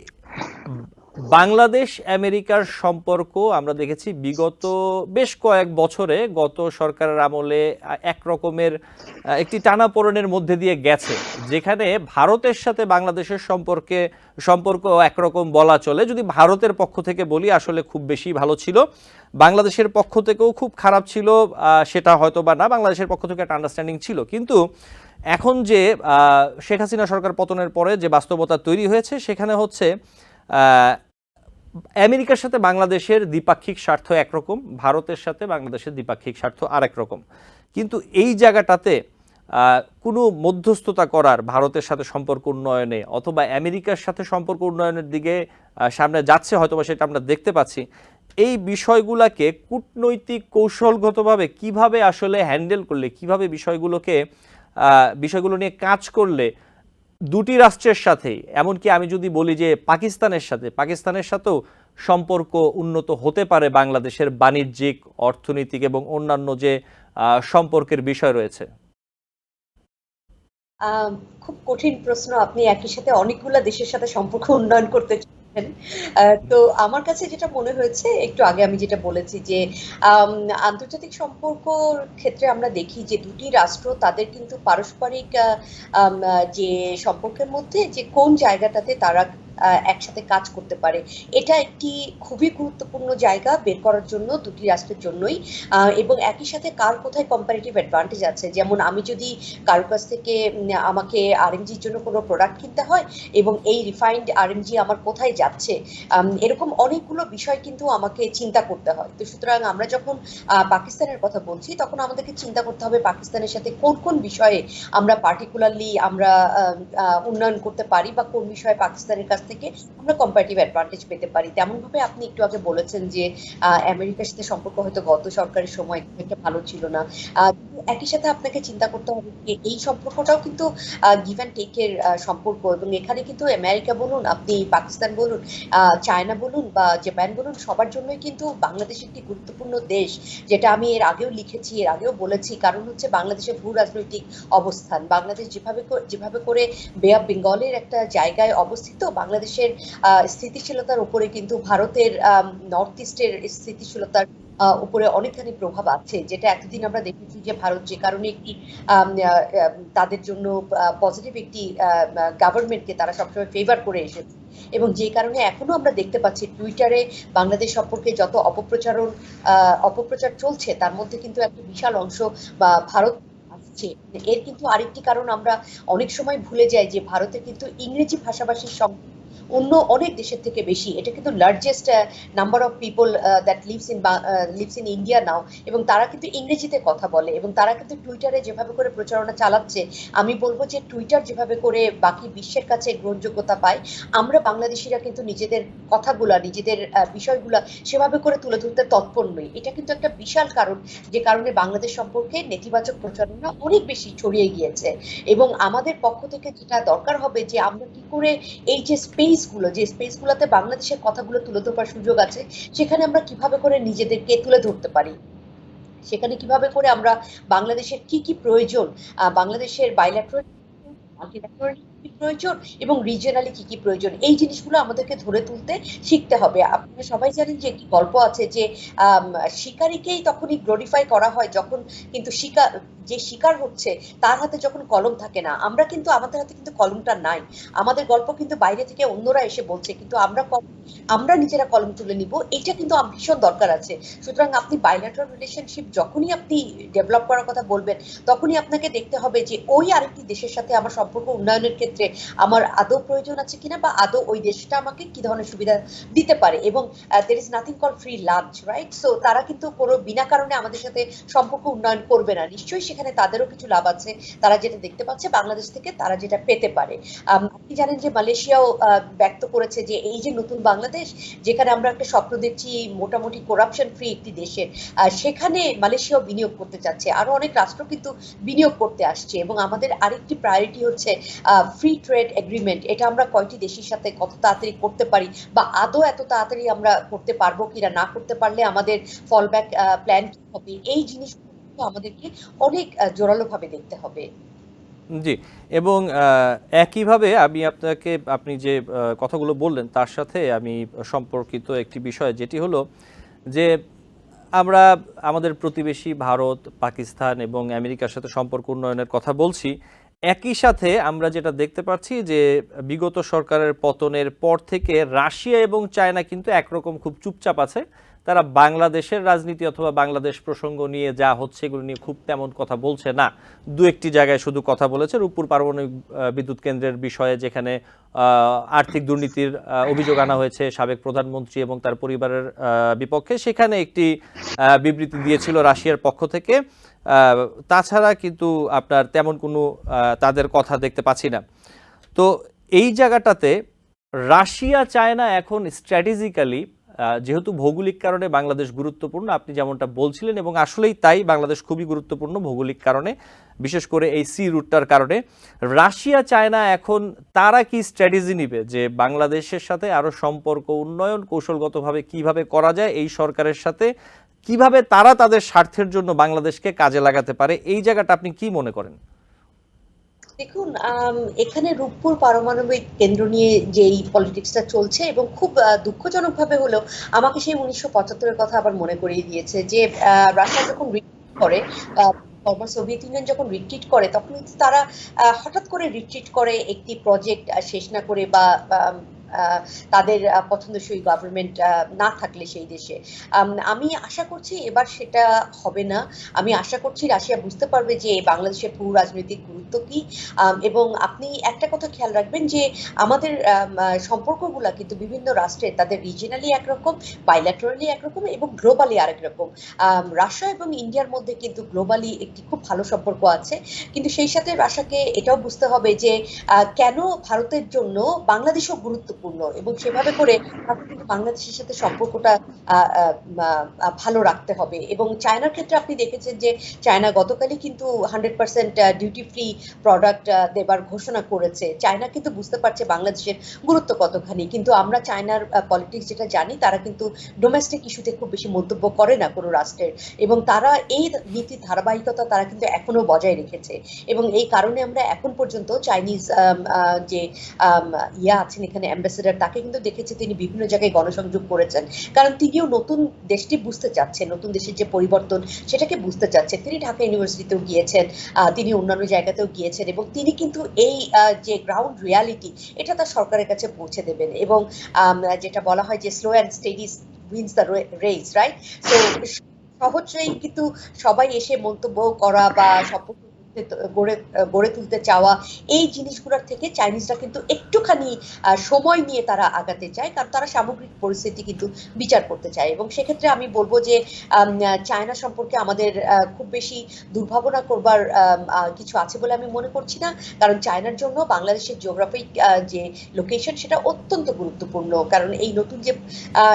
বাংলাদেশ আমেরিকার সম্পর্ক আমরা দেখেছি বিগত বেশ কয়েক বছরে, গত সরকারের আমলে এক রকমের একটি টানাপোড়েনের মধ্যে দিয়ে গেছে, যেখানে ভারতের সাথে বাংলাদেশের সম্পর্ক একরকম বলা চলে। যদি ভারতের পক্ষ থেকে বলি, আসলে খুব বেশি ভালো ছিল, বাংলাদেশের পক্ষ থেকেও খুব খারাপ ছিল সেটা হয়তো বা না, বাংলাদেশের পক্ষ থেকে একটা আন্ডারস্ট্যান্ডিং ছিল। কিন্তু এখন যে শেখ হাসিনা সরকার পতনের পরে যে বাস্তবতা তৈরি হয়েছে, সেখানে হচ্ছে আমেরিকার সাথে বাংলাদেশের দ্বিপাক্ষিক স্বার্থ একরকম, ভারতের সাথে বাংলাদেশের দ্বিপাক্ষিক স্বার্থ আরেক রকম। কিন্তু এই জায়গাটাতে কোনো মধ্যস্থতা করার, ভারতের সাথে সম্পর্ক উন্নয়নে অথবা আমেরিকার সাথে সম্পর্ক উন্নয়নের দিকে সামনে যাচ্ছে হয়তোবা, সেটা আমরা দেখতে পাচ্ছি। এই বিষয়গুলোকে কূটনৈতিক কৌশলগতভাবে কিভাবে আসলে হ্যান্ডেল করলে, কিভাবে বিষয়গুলো নিয়ে কাজ করলে দুটি রাষ্ট্রের সাথে, এমনকি আমি যদি বলি যে পাকিস্তানের সাথেও সম্পর্ক উন্নত হতে পারে বাংলাদেশের বাণিজ্যিক, অর্থনৈতিক এবং অন্যান্য যে সম্পর্কের বিষয় রয়েছে? খুব কঠিন প্রশ্ন। আপনি একই সাথে অনেকগুলো দেশের সাথে সম্পর্ক উন্নয়ন করতে চাচ্ছেন। তো আমার কাছে যেটা মনে হয়েছে, একটু আগে আমি যেটা বলেছি যে আন্তর্জাতিক সম্পর্কর ক্ষেত্রে আমরা দেখি যে দুটি রাষ্ট্র তাদের কিন্তু পারস্পরিক যে সম্পর্কের মধ্যে যে কোন জায়গাটাতে তারা একসাথে কাজ করতে পারে, এটা একটি খুবই গুরুত্বপূর্ণ জায়গা বের করার জন্য দুটি রাষ্ট্রের জন্যই। এবং একই সাথে কার কোথায় কম্পারেটিভ অ্যাডভান্টেজ আছে, যেমন আমি যদি কারোর কাছ থেকে আমাকে আরএমজির জন্য কোনো প্রোডাক্ট কিনতে হয় এবং এই রিফাইন্ড আরএমজি আমার কোথায় যাচ্ছে, এরকম অনেকগুলো বিষয় কিন্তু আমাকে চিন্তা করতে হয়। তো সুতরাং আমরা যখন পাকিস্তানের কথা বলছি, তখন আমাদেরকে চিন্তা করতে হবে পাকিস্তানের সাথে কোন কোন বিষয়ে আমরা পার্টিকুলারলি আমরা উন্নয়ন করতে পারি, বা কোন বিষয়ে পাকিস্তানের কাছ থেকে আমরা কম্পারেটিভ অ্যাডভান্টেজ পেতে পারি। তেমন ভাবে আপনি একটু আগে বলেছেন যে আমেরিকার সাথে সম্পর্ক হয়তো গত সরকারের সময় একটা ভালো ছিল না। একই সাথে আপনাকে চিন্তা করতে হবে যে এই সম্পর্কটাও কিন্তু গিভ অ্যান্ড টেকের সম্পর্ক, এবং এখানে কিন্তু আমেরিকা বলুন, আপনি পাকিস্তান বলুন, চায়না বলুন বা জাপান বলুন, সবার জন্যই কিন্তু বাংলাদেশ একটি গুরুত্বপূর্ণ দেশ, যেটা আমি এর আগেও লিখেছি, এর আগেও বলেছি। কারণ হচ্ছে বাংলাদেশের ভূ রাজনৈতিক অবস্থান, বাংলাদেশ যেভাবে করে বে অফ বেঙ্গলের একটা জায়গায় অবস্থিত, বাংলাদেশের স্থিতিশীলতার উপরে কিন্তু ভারতের নর্থ ইস্টের স্থিতিশীলতার উপরে অনেকখানি প্রভাব আছে, যেটা এতদিন আমরা দেখেছি যে ভারত যে কারণে একটি তাদের জন্য পজিটিভ একটি গভর্নমেন্টকে তারা সবসময় ফেভার করে এসেছে, এবং যে কারণে এখনো আমরা দেখতে পাচ্ছি টুইটারে বাংলাদেশ সম্পর্কে যত অপপ্রচার চলছে, তার মধ্যে কিন্তু একটা বিশাল অংশ বা ভারত আসছে। এর কিন্তু আরেকটি কারণ আমরা অনেক সময় ভুলে যাই যে ভারতে কিন্তু ইংরেজি ভাষাভাষীর সংখ্যা অন্য অনেক দেশের থেকে বেশি। এটা কিন্তু largest number of people that lives in India নাও, এবং তারা কিন্তু ইংরেজিতে কথা বলে, এবং তারা কিন্তু টুইটারে যেভাবে করে প্রচারণা চালাচ্ছে, আমি বলবো যে টুইটার যেভাবে করে বাকি বিশ্বের কাছে গ্রহণযোগ্যতা পায়, আমরা বাংলাদেশিরা কিন্তু নিজেদের কথাগুলা, নিজেদের বিষয়গুলা সেভাবে করে তুলে ধরতে তৎপর নই। এটা কিন্তু একটা বিশাল কারণ, যে কারণে বাংলাদেশ সম্পর্কে নেতিবাচক প্রচারণা অনেক বেশি ছড়িয়ে গিয়েছে। এবং আমাদের পক্ষ থেকে যেটা দরকার হবে যে আমরা কি করে এই যে স্পেসগুলোতে বাংলাদেশের কথাগুলো তুলে ধরবার সুযোগ আছে, সেখানে আমরা কিভাবে করে নিজেদেরকে তুলে ধরতে পারি, সেখানে কিভাবে করে আমরা বাংলাদেশের কি কি প্রয়োজন, বাংলাদেশের বাইল্যাটারাল মাল্টিল্যাটারাল প্রয়োজন এবং রিজিয়নালি কি কি প্রয়োজন, এই জিনিসগুলো আমাদেরকে ধরে তুলতে শিখতে হবে। আপনারা সবাই জানেন যে একটি গল্প আছে যে শিকারীকেই তখনই গ্লোরিফাই করা হয় যখন কিন্তু যে শিকার হচ্ছে তার হাতে যখন কলম থাকে না। আমরা কিন্তু আমাদের হাতে কিন্তু কলমটা নাই, আমাদের গল্প কিন্তু বাইরে থেকে অন্যরা এসে বলছে, কিন্তু আমরা নিজেরা কলম তুলে নিব, এটা কিন্তু ভীষণ দরকার আছে। সুতরাং আপনি বাইলেটারাল রিলেশনশিপ যখনই আপনি ডেভেলপ করার কথা বলবেন, তখনই আপনাকে দেখতে হবে যে ওই আরেকটি দেশের সাথে আমার সম্পর্ক উন্নয়নের ক্ষেত্রে আমার আদৌ প্রয়োজন আছে কিনা, বা আদৌ ওই দেশটা আমাকে কি ধরনের সুবিধা দিতে পারে। এবং there is nothing called free lunch, right? So তারা কিন্তু কোনো বিনা কারণে আমাদের সাথে সম্পর্ক উন্নয়ন করবে না। নিশ্চয়ই সেখানে তাদেরও কিছু লাভ আছে, তারা যেটা দেখতে পাচ্ছে বাংলাদেশ থেকে তারা যেটা পেতে পারে। আপনি জানেন যে মালয়েশিয়াও ব্যক্ত করেছে যে এই যে নতুন বাংলাদেশ, যেখানে আমরা একটা স্বপ্ন দেখছি মোটামুটি করাপশন ফ্রি একটি দেশের, সেখানে মালয়েশিয়াও বিনিয়োগ করতে চাচ্ছে, আরো অনেক রাষ্ট্র কিন্তু বিনিয়োগ করতে আসছে। এবং আমাদের আরেকটি প্রায়োরিটি হচ্ছে ফ্রি ট্রেড এগ্রিমেন্ট। এটা আমরা কয়টি দেশের সাথে কত তাড়াতাড়ি করতে পারি, বা আদৌ এত তাড়াতাড়ি আমরা করতে পারবো কিনা, না করতে পারলে আমাদের ফলব্যাক প্ল্যান কি হবে, এই জিনিসগুলো আমাদেরকে অনেক জোরালোভাবে দেখতে হবে। জি, এবং একইভাবে আপনি যে কথাগুলো বললেন তার সাথে আমি সম্পর্কিত একটি বিষয়, যেটি হলো যে আমরা আমাদের প্রতিবেশী ভারত, পাকিস্তান এবং আমেরিকার সাথে সম্পর্ক উন্নয়নের কথা বলছি। একই সাথে আমরা যেটা দেখতে পাচ্ছি যে বিগত সরকারের পতনের পর থেকে রাশিয়া এবং চায়না কিন্তু একরকম খুব চুপচাপ আছে। তারা বাংলাদেশের রাজনীতি অথবা বাংলাদেশ প্রসঙ্গ নিয়ে যা হচ্ছে এগুলো নিয়ে খুব তেমন কথা বলছে না। দু একটি জায়গায় শুধু কথা বলেছে, রূপপুর পারমাণবিক বিদ্যুৎ কেন্দ্রের বিষয়ে, যেখানে আর্থিক দুর্নীতির অভিযোগ আনা হয়েছে সাবেক প্রধানমন্ত্রী এবং তার পরিবারের বিপক্ষে, সেখানে একটি বিবৃতি দিয়েছিল রাশিয়ার পক্ষ থেকে। তাছাড়া কিন্তু আপনার তেমন কোনো তাদের কথা দেখতে পাচ্ছি না। তো এই জায়গাটাতে রাশিয়া চায়না এখন স্ট্র্যাটেজিক্যালি, যেহেতু ভৌগোলিক কারণে বাংলাদেশ গুরুত্বপূর্ণ, আপনি যেমনটা বলছিলেন, এবং আসলেই তাই, বাংলাদেশ খুবই গুরুত্বপূর্ণ ভৌগোলিক কারণে, বিশেষ করে এই সি রুটটার কারণে। রাশিয়া চায়না এখন তারা কি স্ট্র্যাটেজি নিবে যে বাংলাদেশের সাথে আরও সম্পর্ক উন্নয়ন কৌশলগতভাবে কিভাবে করা যায়, এই সরকারের সাথে কিভাবে তারা তাদের স্বার্থের জন্য বাংলাদেশকে কাজে লাগাতে পারে, এই জায়গাটা আপনি কি মনে করেন? দেখুন, এখানে রূপপুর পারমাণবিক কেন্দ্র নিয়ে যে এই পলিটিক্সটা চলছে, এবং খুব দুঃখজনকভাবে হলেও আমাকে সেই 1975-এর কথা আবার মনে করিয়ে দিয়েছে যে রাশিয়া যখন রিট্রিট করে, ফর্মার সোভিয়েত ইউনিয়ন যখন রিট্রিট করে, তখন কিন্তু তারা হঠাৎ করে রিট্রিট করে একটি প্রজেক্ট শেষ না করে, বা তাদের পছন্দসই গভর্নমেন্ট না থাকলে সেই দেশে। আমি আশা করছি এবার সেটা হবে না। আমি আশা করছি রাশিয়া বুঝতে পারবে যে বাংলাদেশের ভূ রাজনৈতিক গুরুত্ব কি। এবং আপনি একটা কথা খেয়াল রাখবেন যে আমাদের সম্পর্কগুলা কিন্তু বিভিন্ন রাষ্ট্রের তাদের রিজিয়নালি একরকম, বাইল্যাটারালি একরকম, এবং গ্লোবালি আরেক রকম। রাশিয়া এবং ইন্ডিয়ার মধ্যে কিন্তু গ্লোবালি একটি খুব ভালো সম্পর্ক আছে, কিন্তু সেই সাথে রাশিয়াকে এটাও বুঝতে হবে যে কেন ভারতের জন্য বাংলাদেশও গুরুত্বপূর্ণ, এবং সেভাবে করে বাংলাদেশের সাথে সম্পর্কটা ভালো রাখতে হবে। এবং চায়নার ক্ষেত্রে আপনি দেখেছেন যে চায়না গতকালই কিন্তু 100% ডিউটি ফ্রি প্রোডাক্ট দেবার ঘোষণা করেছে। চায়না কিন্তু বুঝতে পারছে বাংলাদেশের গুরুত্ব কতখানি, কিন্তু আমরা চায়নার পলিটিক্স যেটা জানি, তারা কিন্তু ডোমেস্টিক ইস্যুতে খুব বেশি মন্তব্য করে না কোনো রাষ্ট্রের, এবং তারা এই নীতির ধারাবাহিকতা তারা কিন্তু এখনো বজায় রেখেছে। এবং এই কারণে আমরা এখন পর্যন্ত চাইনিজ যে আছেন এখানে অ্যাম্বাসেডর, তাকে কিন্তু দেখেছি তিনি বিভিন্ন জায়গায় গণসংযোগ করেছেন, কারণ তিনিও নতুন দেশটি বুঝতে চাচ্ছেন, নতুন দেশের যে পরিবর্তন সেটাকে বুঝতে চাচ্ছেন। তিনি ঢাকা ইউনিভার্সিটিতেও গিয়েছেন, তিনি অন্যান্য জায়গাতেও গিয়েছেন, এবং তিনি কিন্তু এই যে গ্রাউন্ড রিয়ালিটি এটা তার সরকারের কাছে পৌঁছে দেবেন। এবং যেটা বলা হয় যে slow and steady wins the race, right? তো সহজেই কিন্তু সবাই এসে মন্তব্য করা বা সম্পর্ক গড়ে তুলতে চাওয়া, এই জিনিসগুলোর থেকে চাইনিজরা কিন্তু একটুখানি সময় নিয়ে তারা আগাতে চায়, কারণ তারা সামগ্রিক পরিস্থিতি কিন্তু বিচার করতে চায়। এবং সেক্ষেত্রে আমি বলবো যে চায়না সম্পর্কে আমাদের খুব বেশি দুর্ভাবনা করবার কিছু আছে বলে আমি মনে করছি না, কারণ চায়নার জন্য বাংলাদেশের জিওগ্রাফিক যে লোকেশন সেটা অত্যন্ত গুরুত্বপূর্ণ। কারণ এই নতুন যে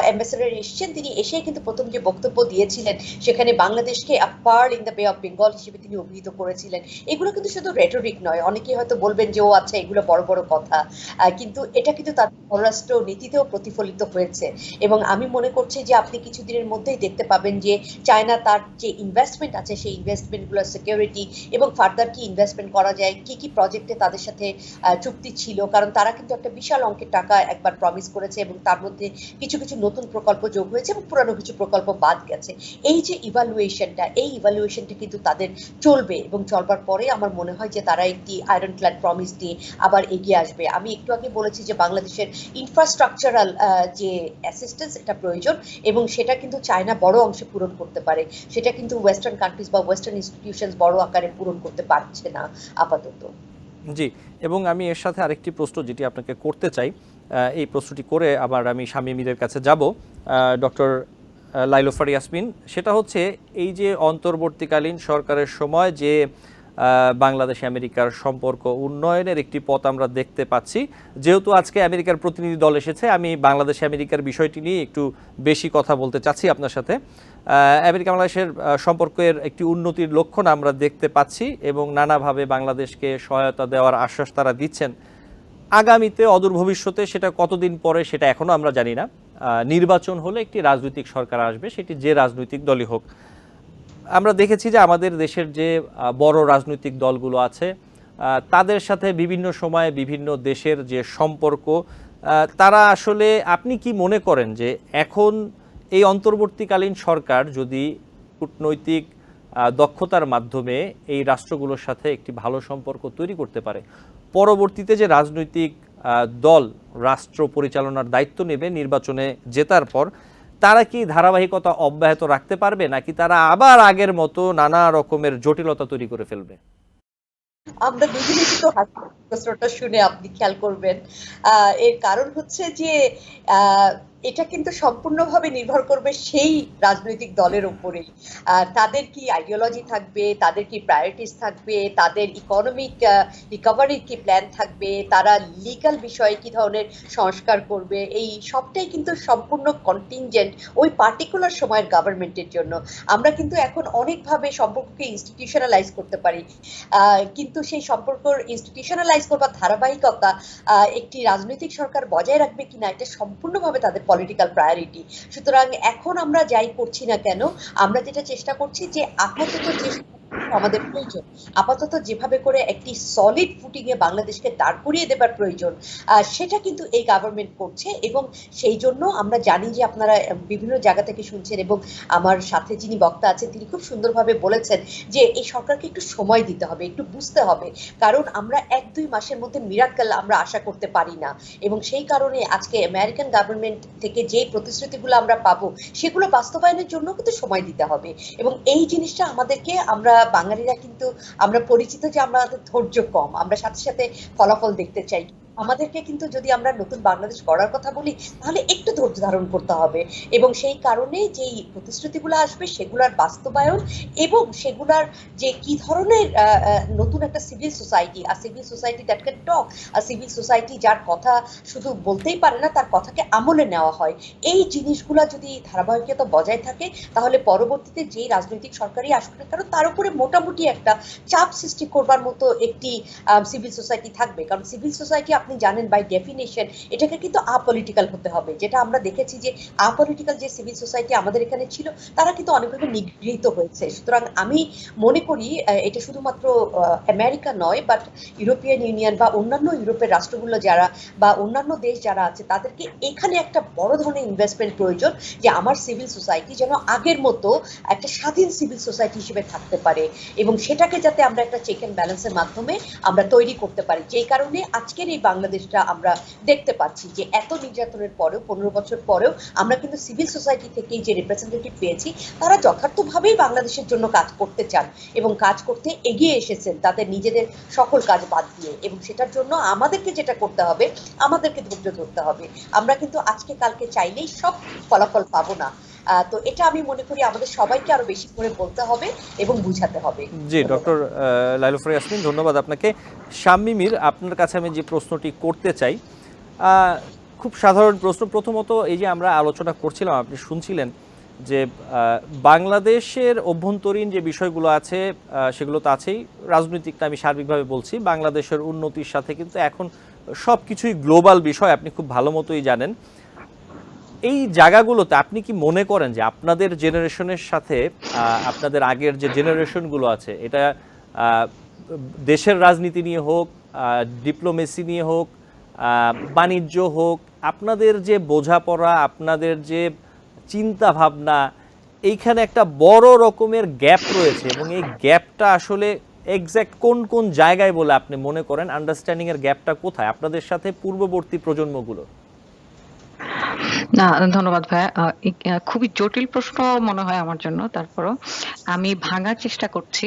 অ্যাম্বাসেডর এসেছেন, তিনি এসে কিন্তু প্রথম যে বক্তব্য দিয়েছিলেন, সেখানে বাংলাদেশকে আ পার্ল ইন দ্য বে অফ বেঙ্গল হিসেবে তিনি অভিহিত করেছিলেন, এগুলো কিন্তু শুধু রেটরিক নয়, অনেকেই হয়তো বলবেন যে ও আচ্ছা এগুলো বড় বড় কথা, কিন্তু এটা কিন্তু তার পররাষ্ট্র নীতিতেও প্রতিফলিত হয়েছে। এবং আমি মনে করছি যে আপনি কিছুদিনের মধ্যেই দেখতে পাবেন যে চায়না তার যে ইনভেস্টমেন্ট আছে সেই ইনভেস্টমেন্টগুলোর সিকিউরিটি এবং ফার্দার কি ইনভেস্টমেন্ট করা যায়, কি কি প্রজেক্টে তাদের সাথে চুক্তি ছিল, কারণ তারা কিন্তু একটা বিশাল অঙ্কের টাকা একবার প্রমিস করেছে এবং তার মধ্যে কিছু কিছু নতুন প্রকল্প যোগ হয়েছে এবং পুরানো কিছু প্রকল্প বাদ গেছে। এই যে ইভালুয়েশনটা কিন্তু তাদের চলবে এবং চলবার পরে আমার মনে হয় যে তারা একটি আয়রন ক্ল্যাড প্রমিস দিয়ে আবার এগিয়ে আসবে। আমি একটু আগে বলেছি যে বাংলাদেশের ইনফ্রাস্ট্রাকচারাল যে অ্যাসিস্ট্যান্স এটা প্রয়োজন এবং সেটা কিন্তু চায়না বড় অংশে পূরণ করতে পারে, সেটা কিন্তু ওয়েস্টার্ন কান্ট্রিজ বা ওয়েস্টার্ন ইনস্টিটিউশনস বড় আকারে পূরণ করতে পারছে না আপাতত। জি, এবং আমি এর সাথে আরেকটি প্রশ্ন যেটি আপনাকে করতে চাই, এই প্রশ্নটি করে আবার আমি শামীমের কাছে যাব, ডক্টর লাইলুফার ইয়াসমিন। সেটা হচ্ছে এই যে অন্তর্বর্তীকালীন সরকারের সময় যে বাংলাদেশ আমেরিকার সম্পর্ক উন্নয়নের একটি পথ আমরা দেখতে পাচ্ছি, যেহেতু আজকে আমেরিকার প্রতিনিধি দল এসেছে, আমি বাংলাদেশ আমেরিকার বিষয়টি নিয়ে একটু বেশি কথা বলতে চাচ্ছি আপনার সাথে। আমেরিকা বাংলাদেশের সম্পর্কের একটি উন্নতির লক্ষণ আমরা দেখতে পাচ্ছি এবং নানাভাবে বাংলাদেশকে সহায়তা দেওয়ার আশ্বাস তারা দিচ্ছেন। আগামীতে অদূর ভবিষ্যতে, সেটা কতদিন পরে সেটা এখনও আমরা জানি না, নির্বাচন হলে একটি রাজনৈতিক সরকার আসবে, সেটি যে রাজনৈতিক দলই হোক। আমরা দেখেছি যে আমাদের দেশের যে বড় রাজনৈতিক দলগুলো আছে তাদের সাথে বিভিন্ন সময়ে বিভিন্ন দেশের যে সম্পর্ক, তারা আসলে, আপনি কি মনে করেন যে এখন এই অন্তর্বর্তীকালীন সরকার যদি কূটনৈতিক দক্ষতার মাধ্যমে এই রাষ্ট্রগুলোর সাথে একটি ভালো সম্পর্ক তৈরি করতে পারে, পরবর্তীতে যে রাজনৈতিক দল রাষ্ট্র পরিচালনার দায়িত্ব নেবে নির্বাচনে জেতার পর, তারা কি ধারাবাহিকতা অব্যাহত রাখতে পারবে নাকি তারা আবার আগের মতো নানা রকমের জটিলতা তৈরি করে ফেলবে? আমরা দুজনেই কিন্তু প্রশ্নটা শুনে আপনি খেয়াল করবেন, এর কারণ হচ্ছে যে এটা কিন্তু সম্পূর্ণভাবে নির্ভর করবে সেই রাজনৈতিক দলের উপরেই। তাদের কি আইডিওলজি থাকবে, তাদের কি প্রায়োরিটিস থাকবে, তাদের ইকোনমিক রিকভারির কি প্ল্যান থাকবে, তারা লিগ্যাল বিষয়ে কি ধরনের সংস্কার করবে, এই সবটাই কিন্তু সম্পূর্ণ কন্টিনজেন্ট ওই পার্টিকুলার সময়ের গভর্নমেন্টের জন্য। আমরা কিন্তু এখন অনেকভাবে সম্পর্ককে ইনস্টিটিউশনালাইজ করতে পারি, কিন্তু সেই সম্পর্ক ইনস্টিটিউশনালাইজ করবার ধারাবাহিকতা একটি রাজনৈতিক সরকার বজায় রাখবে কিনা এটা সম্পূর্ণভাবে তাদের পলিটিক্যাল প্রায়োরিটি। সুতরাং এখন আমরা যাই করছি না কেন, আমরা যেটা চেষ্টা করছি যে আপাতত যে আমাদের প্রয়োজন, আপাতত যেভাবে করে একটি সলিড ফুটিংয়ে বাংলাদেশকে দাঁড় করিয়ে দেবার প্রয়োজন, সেটা কিন্তু এই গভর্নমেন্ট করছে। এবং সেই জন্য আমরা জানি যে আপনারা বিভিন্ন জায়গা থেকে শুনছেন এবং আমার সাথে যিনি বক্তা আছেন তিনি খুব সুন্দরভাবে বলেছেন যে এই সরকারকে একটু সময় দিতে হবে, একটু বুঝতে হবে, কারণ আমরা 1-2 মাসের মধ্যে মিরাক্কেল আমরা আশা করতে পারি না। এবং সেই কারণে আজকে আমেরিকান গভর্নমেন্ট থেকে যে প্রতিশ্রুতিগুলো আমরা পাবো সেগুলো বাস্তবায়নের জন্য কিন্তু সময় দিতে হবে। এবং এই জিনিসটা আমাদেরকে, আমরা বাঙালিরা কিন্তু আমরা পরিচিত যে আমাদের ধৈর্য কম, আমরা সাথে সাথে ফলাফল দেখতে চাই। আমাদেরকে কিন্তু যদি আমরা নতুন বাংলাদেশ গড়ার কথা বলি তাহলে একটু ধৈর্য ধারণ করতে হবে এবং সেই কারণে যেই প্রতিশ্রুতিগুলো আসবে সেগুলোর বাস্তবায়ন এবং সেগুলার যে কি ধরনের নতুন একটা সিভিল সোসাইটি, আর civil society that can talk, আর সিভিল সোসাইটি যার কথা শুধু বলতেই পারে না, তার কথাকে আমলে নেওয়া হয়, এই জিনিসগুলো যদি ধারাবাহিকতা বজায় থাকে তাহলে পরবর্তীতে যেই রাজনৈতিক সরকারই আসবে না কারণ তার উপরে মোটামুটি একটা চাপ সৃষ্টি করবার মতো একটি সিভিল সোসাইটি থাকবে। কারণ সিভিল সোসাইটি আপনি জানেন বাই ডেফিনেশন এটাকে কিন্তু আপলিটিক্যাল হতে হবে, যেটা আমরা দেখেছি যে আপলিটিক্যাল যে সিভিল সোসাইটি আমাদের এখানে ছিল তারা কিন্তু অনেকভাবে নিগৃহীত হয়েছে। সুতরাং আমি মনে করি এটা শুধুমাত্র আমেরিকা নয়, বাট ইউরোপিয়ান ইউনিয়ন বা অন্যান্য ইউরোপের রাষ্ট্রগুলো যারা বা অন্যান্য দেশ যারা আছে তাদেরকে এখানে একটা বড় ধরনের ইনভেস্টমেন্ট প্রয়োজন, যে আমার সিভিল সোসাইটি যেন আগের মতো একটা স্বাধীন সিভিল সোসাইটি হিসেবে থাকতে পারে এবং সেটাকে যাতে আমরা একটা চেক অ্যান্ড ব্যালেন্সের মাধ্যমে আমরা তৈরি করতে পারি। যেই কারণে আজকের এই বাংলাদেশটা আমরা দেখতে পাচ্ছি যে এত নির্যাতনের পরেও 15 বছর পরেও আমরা কিন্তু সিভিল সোসাইটি থেকেই যে রিপ্রেজেন্টেটিভ পেয়েছি তারা যথার্থভাবেই বাংলাদেশের জন্য কাজ করতে চান এবং কাজ করতে এগিয়ে এসেছেন তাদের নিজেদের সকল কাজ বাদ দিয়ে। এবং সেটার জন্য আমাদেরকে যেটা করতে হবে, আমাদেরকে ধৈর্য ধরতে হবে। আমরা কিন্তু আজকে কালকে চাইলেই সব ফলাফল পাবো না, তো এটা আমি মনে করি আমাদের সবাইকে আরো বেশি করে বলতে হবে এবং বুঝাতে হবে। জি, ডক্টর লাইলুফার ইয়াসমিন, ধন্যবাদ আপনাকে। শামীমির, আপনার কাছে আমি যে প্রশ্নটি করতে চাই, খুব সাধারণ প্রশ্ন। প্রথমত এই যে আমরা আলোচনা করছিলাম, আপনি শুনছিলেন যে বাংলাদেশের অভ্যন্তরীণ যে বিষয়গুলো আছে সেগুলো তো আছেই, রাজনৈতিকটা আমি সার্বিকভাবে বলছি। বাংলাদেশের উন্নতির সাথে কিন্তু এখন সব কিছুই গ্লোবাল বিষয়, আপনি খুব ভালো মতোই জানেন। এই জায়গাগুলোতে আপনি কি মনে করেন যে আপনাদের জেনারেশনের সাথে আপনাদের আগের যে জেনারেশনগুলো আছে, এটা দেশের রাজনীতি নিয়ে হোক, ডিপ্লোমেসি নিয়ে হোক, বাণিজ্য হোক, আপনাদের যে বোঝাপড়া, আপনাদের যে চিন্তা ভাবনা, এইখানে একটা বড় রকমের গ্যাপ রয়েছে, এবং এই গ্যাপটা আসলে এক্স্যাক্ট কোন কোন জায়গায় বলে আপনি মনে করেন? আন্ডারস্ট্যান্ডিংয়ের গ্যাপটা কোথায় আপনাদের সাথে পূর্ববর্তী প্রজন্মগুলো? না, ধন্যবাদ ভাইয়া। খুবই জটিল প্রশ্ন মনে হয় আমার জন্য, তারপরও আমি ভাঙার চেষ্টা করছি।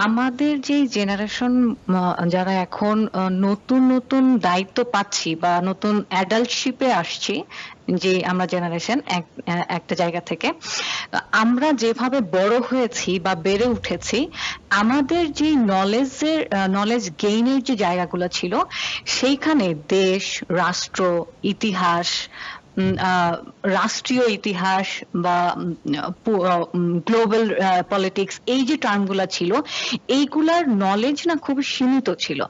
আমাদের যে জেনারেশন, যারা এখন নতুন নতুন দায়িত্ব পাচ্ছি বা নতুন অ্যাডাল্টশিপে আসছি, যে আমরা জেনারেশন একটা জায়গা থেকে, আমরা যেভাবে বড় হয়েছি বা বেড়ে উঠেছি, আমাদের যে নলেজ গেইনের যে জায়গাগুলো ছিল, সেইখানে দেশ, রাষ্ট্র, ইতিহাস, রাষ্ট্রীয় ইতিহাস বা গ্লোবাল পলিটিক্স, এই যে টার্মগুলো ছিল, এইগুলার নলেজ না খুবই সীমিত ছিল।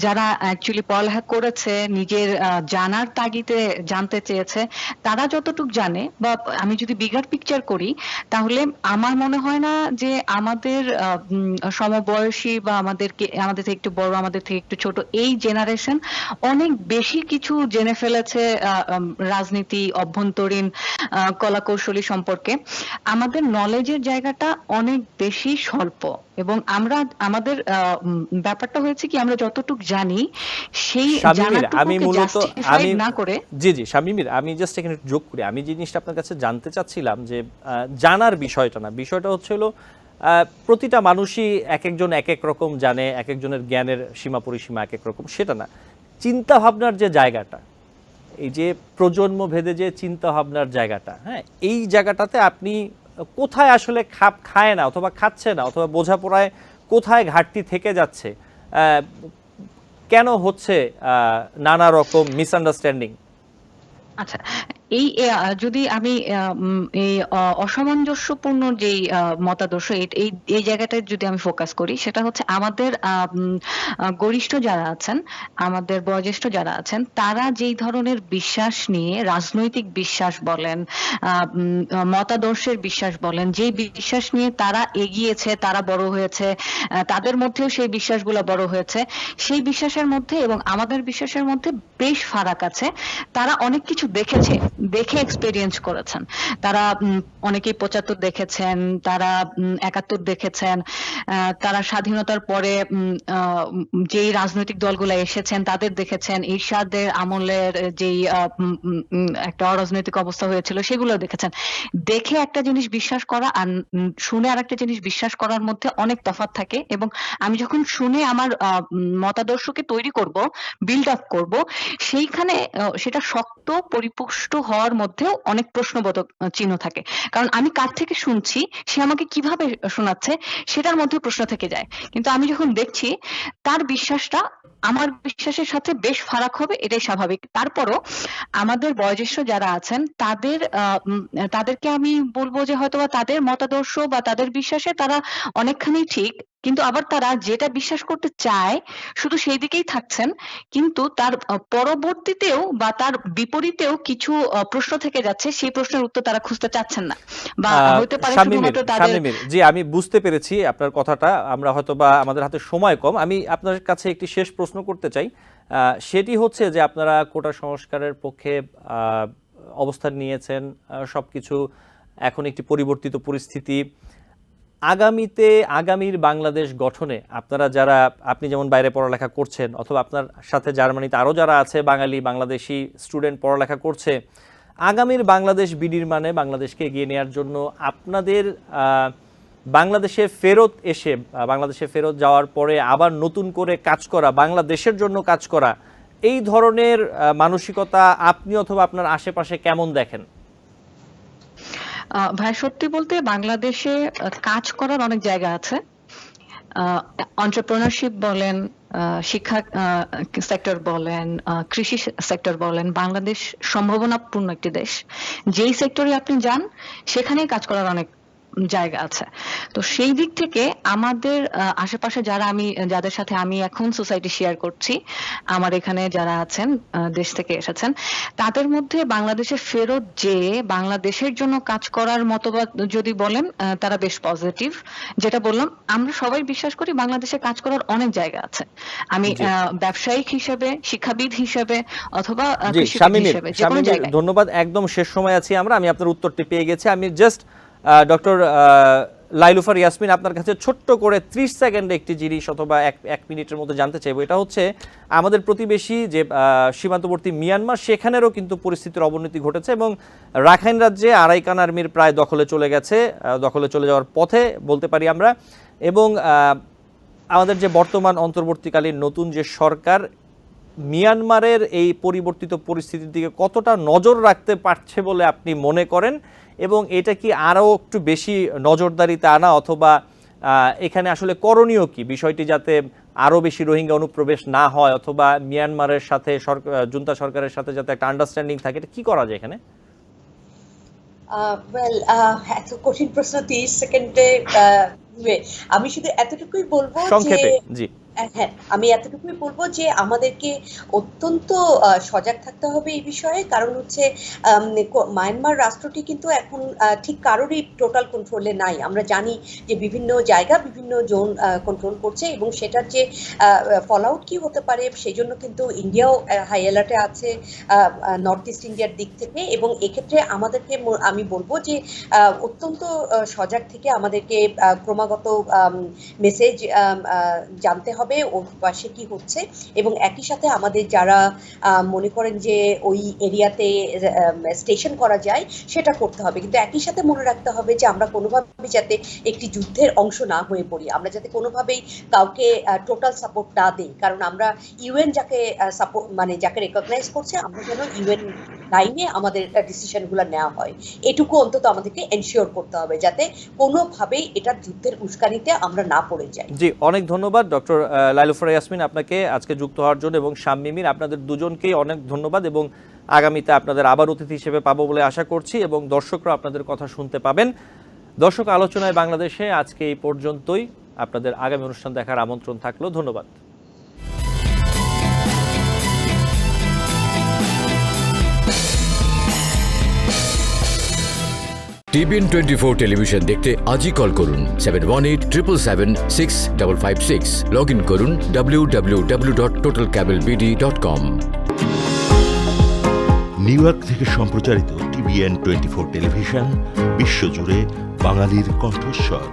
যারা অ্যাকচুয়ালি পড়ালেখা করেছে, নিজের জানার তাগিদে জানতে চেয়েছে, তারা যতটুকু জানে, বা আমি যদি বিগার পিকচার করি, তাহলে আমার মনে হয় না যে আমাদের সমবয়সী বা আমাদের থেকে একটু বড়, আমাদের থেকে একটু ছোট এই জেনারেশন অনেক বেশি কিছু জেনে ফেলেছে রাজনীতি, অভ্যন্তরীণ কলা কৌশলী সম্পর্কে। আমাদের নলেজের জায়গাটা অনেক বেশি স্বল্প, এবং আমাদের ব্যাপারটা হয়েছে কি, আমরা যতটুকু জানি সেই জানাটুকুকে জাস্টিফাই না করে। জি শামীমির, আমি জাস্ট এখানে যোগ করি। আমি যে জিনিসটা আপনার কাছে জানতে চাচ্ছিলাম যে জানার বিষয়টা না, বিষয়টা হচ্ছে হলো প্রতিটা মানুষই এক একজন এক এক রকম জানে, এক একজনের জ্ঞানের সীমা পরিসীমা এক এক রকম, সেটা না, চিন্তা ভাবনার যে জায়গাটা, এই যে প্রজন্ম ভেদে যে চিন্তা ভাবনার জায়গাটা, হ্যাঁ, এই জায়গাটাতে আপনি কোথায় আসলে খাপ খায় না অথবা খাচ্ছে না, অথবা বোঝাপড়ায় কোথায় ঘাটতি থেকে যাচ্ছে, কেন হচ্ছে নানা রকম মিসআন্ডারস্ট্যান্ডিং? আচ্ছা, এই যদি আমি এই অসামঞ্জস্যপূর্ণ যেই মতাদর্শ, এই জায়গাটায় যদি আমি ফোকাস করি, সেটা হচ্ছে আমাদের গরিষ্ঠ যারা আছেন, আমাদের বয়োজ্যেষ্ঠ যারা আছেন, তারা যেই ধরনের বিশ্বাস নিয়ে, রাজনৈতিক বিশ্বাস বলেন, মতাদর্শের বিশ্বাস বলেন, যেই বিশ্বাস নিয়ে তারা এগিয়েছে, তারা বড় হয়েছে, তাদের মধ্যেও সেই বিশ্বাসগুলো বড় হয়েছে, সেই বিশ্বাসের মধ্যে এবং আমাদের বিশ্বাসের মধ্যে বেশ ফারাক আছে। তারা অনেক কিছু দেখে এক্সপেরিয়েন্স করেছেন। তারা অনেকেই ৭৫ দেখেছেন, তারা ৭১ দেখেছেন, তারা স্বাধীনতার পরে যেই রাজনৈতিক দলগুলো এসেছেন তাদের দেখেছেন, এরশাদের আমলের যেই একটা অরাজনৈতিক অবস্থা হয়েছিল সেগুলো দেখেছেন। দেখে একটা জিনিস বিশ্বাস করা আর শুনে আর একটা জিনিস বিশ্বাস করার মধ্যে অনেক তফাৎ থাকে, এবং আমি যখন শুনে আমার মতাদর্শকে তৈরি করব, বিল্ড আপ করব, সেইখানে সেটা শক্ত পরিপুষ্ট হওয়ার মধ্যেও অনেক প্রশ্নবোধক চিহ্ন থাকে। কারণ আমি কার থেকে শুনছি, সে আমাকে কিভাবে শোনাচ্ছে, সেটার মধ্যে প্রশ্ন থেকে যায়। কিন্তু আমি যখন দেখছি তার বিশ্বাসটা আমার বিশ্বাসের সাথে বেশ ফারাক হবে, এটাই স্বাভাবিক। তারপরও আমাদের বয়োজ্যেষ্ঠ যারা আছেন, তাদেরকে আমি বলবো যে হয়তোবা তাদের মতাদর্শ বা তাদের বিশ্বাসে তারা অনেকখানি ঠিক, কিন্তু আবার তারা যেটা বিশ্বাস করতে চায় শুধু সেই দিকেই থাকছেন, কিন্তু তার পরবর্তীতেও বা তার বিপরীতেও কিছু প্রশ্ন থেকে যাচ্ছে, সেই প্রশ্নের উত্তর তারা খুঁজতে চাচ্ছেন না, বা হতে পারে শুধুমাত্র তাদের। জি, আমি বুঝতে পেরেছি আপনার কথাটা। আমরা হয়তোবা আমাদের হাতে সময় কম, আমি আপনার কাছে একটি শেষ প্রশ্ন করতে চাই। সেটি হচ্ছে যে আপনারা কোটা সংস্কারের পক্ষে অবস্থান নিয়েছেন, সবকিছু এখন একটি পরিবর্তিত পরিস্থিতি, আগামীর বাংলাদেশ গঠনে আপনারা যারা, আপনি যেমন বাইরে পড়ালেখা করছেন, অথবা আপনার সাথে জার্মানিতে আরও যারা আছে বাংলাদেশি স্টুডেন্ট পড়ালেখা করছে, আগামীর বাংলাদেশ বিনির্মাণে বাংলাদেশকে এগিয়ে নেওয়ার জন্য আপনাদের বাংলাদেশে ফেরত যাওয়ার পরে আবার নতুন করে কাজ করা, বাংলাদেশের জন্য কাজ করা, এই ধরনের মানসিকতা আপনি অথবা আপনার আশেপাশে কেমন দেখেন? ভাই, সত্যি বলতে বাংলাদেশে কাজ করার অনেক জায়গা আছে। এন্টারপ্রেনারশিপ বলেন, শিক্ষা সেক্টর বলেন, কৃষি সেক্টর বলেন, বাংলাদেশ সম্ভাবনাপূর্ণ একটি দেশ। যেই সেক্টরে আপনি যান সেখানেই কাজ করার অনেক জায়গা আছে। তো সেই দিক থেকে আমাদের আশেপাশে যাদের সাথে আমি এখন সোসাইটি শেয়ার করছি, আমার এখানে যারা আছেন দেশ থেকে এসেছেন, তাদের মধ্যে বাংলাদেশে ফেরত যে বাংলাদেশের জন্য কাজ করার মতবাদ যদি বলেন, তারা বেশ পজিটিভ। যেটা বললাম, আমরা সবাই বিশ্বাস করি বাংলাদেশে কাজ করার অনেক জায়গা আছে। আমি ব্যবসায়িক হিসেবে, শিক্ষাবিদ হিসেবে অথবা জি, কৃষিবিদ হিসেবে যে কোনো জায়গায়। ধন্যবাদ। একদম শেষ সময় আছি আমি আপনার উত্তরটি পেয়ে গেছি। আমি জাস্ট ডক্টর লাইলুফার ইয়াসমিন, আপনার কাছে ছোট্ট করে 30 সেকেন্ডে একটি জিনিস অথবা এক মিনিটের মধ্যে জানতে চাইবো। এটা হচ্ছে আমাদের প্রতিবেশী যে সীমান্তবর্তী মিয়ানমার, সেখানেরও কিন্তু পরিস্থিতির অবনতি ঘটেছে এবং রাখাইন রাজ্যে আরাইকান আর্মির প্রায় দখলে চলে যাওয়ার পথে বলতে পারি আমরা। এবং আমাদের যে বর্তমান অন্তর্বর্তীকালীন নতুন যে সরকার, মিয়ানমারের এই পরিবর্তিত পরিস্থিতির দিকে কতটা নজর রাখতে পারছে বলে আপনি মনে করেন, এবং এটা কি আরও একটু বেশি নজরদারিতে আনা অথবা এখানে আসলে করণীয় কি বিষয়টি যাতে আরও বেশি রোহিঙ্গা অনুপ্রবেশ না হয় অথবা মিয়ানমারের সাথে জুন্তা সরকারের সাথে যাতে একটা আন্ডারস্ট্যান্ডিং থাকে, এটা কি করা যায় এখানে? এত কঠিন প্রশ্ন 30 সেকেন্ডে আমি শুধু এতটুকুই বলবো সংক্ষেপে। জি, হ্যাঁ, আমি এতটুকুই বলবো যে আমাদেরকে অত্যন্ত সজাগ থাকতে হবে এই বিষয়ে। কারণ হচ্ছে মায়ানমার রাষ্ট্রটি কিন্তু এখন ঠিক কারোরই টোটাল কন্ট্রোলে নাই। আমরা জানি যে বিভিন্ন জায়গা বিভিন্ন জোন কন্ট্রোল করছে এবং সেটার যে ফল আউট কি হতে পারে সেই জন্য কিন্তু ইন্ডিয়াও হাই অ্যালার্টে আছে নর্থ ইস্ট ইন্ডিয়ার দিক থেকে। এবং এক্ষেত্রে আমাদেরকে আমি বলবো যে অত্যন্ত সজাগ থেকে আমাদেরকে ক্রমাগত মেসেজ জানতে হবে ওর পাশে কি হচ্ছে, এবং একই সাথে আমাদের যারা মনে করেন যে ওই এরিয়াতে স্টেশন করা যায় সেটা করতে হবে। কিন্তু একই সাথে মনে রাখতে হবে যে আমরা কোনোভাবেই যাতে একটি যুদ্ধের অংশ না হয়ে পড়ি, আমরা যাতে কোনোভাবেই কাউকে টোটাল সাপোর্ট না দিই। কারণ আমরা ইউএন যাকে সাপোর্ট যাকে রেকগনাইজ করছে, আমরা যেন ইউএন লাইনে আমাদের ডিসিশনগুলো নেওয়া হয়, এটুকু অন্তত আমাদেরকে এনশিওর করতে হবে যাতে কোনোভাবেই এটা যুদ্ধের উস্কানিতে আমরা না পড়ে যাই। জি, অনেক ধন্যবাদ ডক্টর লাইলুফার ইয়াসমিন আপনাকে আজকে যুক্ত হওয়ার জন্য, এবং শামমিমিন, আপনাদের দুজনকেই অনেক ধন্যবাদ। এবং আগামীতে আপনাদের আবার অতিথি হিসেবে পাবো বলে আশা করছি, এবং দর্শকরা আপনাদের কথা শুনতে পাবেন। দর্শক, আলোচনায় বাংলাদেশে আজকে এই পর্যন্তই। আপনাদের আগামী অনুষ্ঠান দেখার আমন্ত্রণ থাকলো। ধন্যবাদ। TBN 24 টেলিভিশন দেখতে আজই কল করুন 7187776556। লগ ইন করুন www.totalcablebd.com। নিউ ইয়র্ক থেকে সম্প্রচারিত TBN 24 টেলিভিশন বিশ্বজুড়ে বাঙালির কণ্ঠস্বর।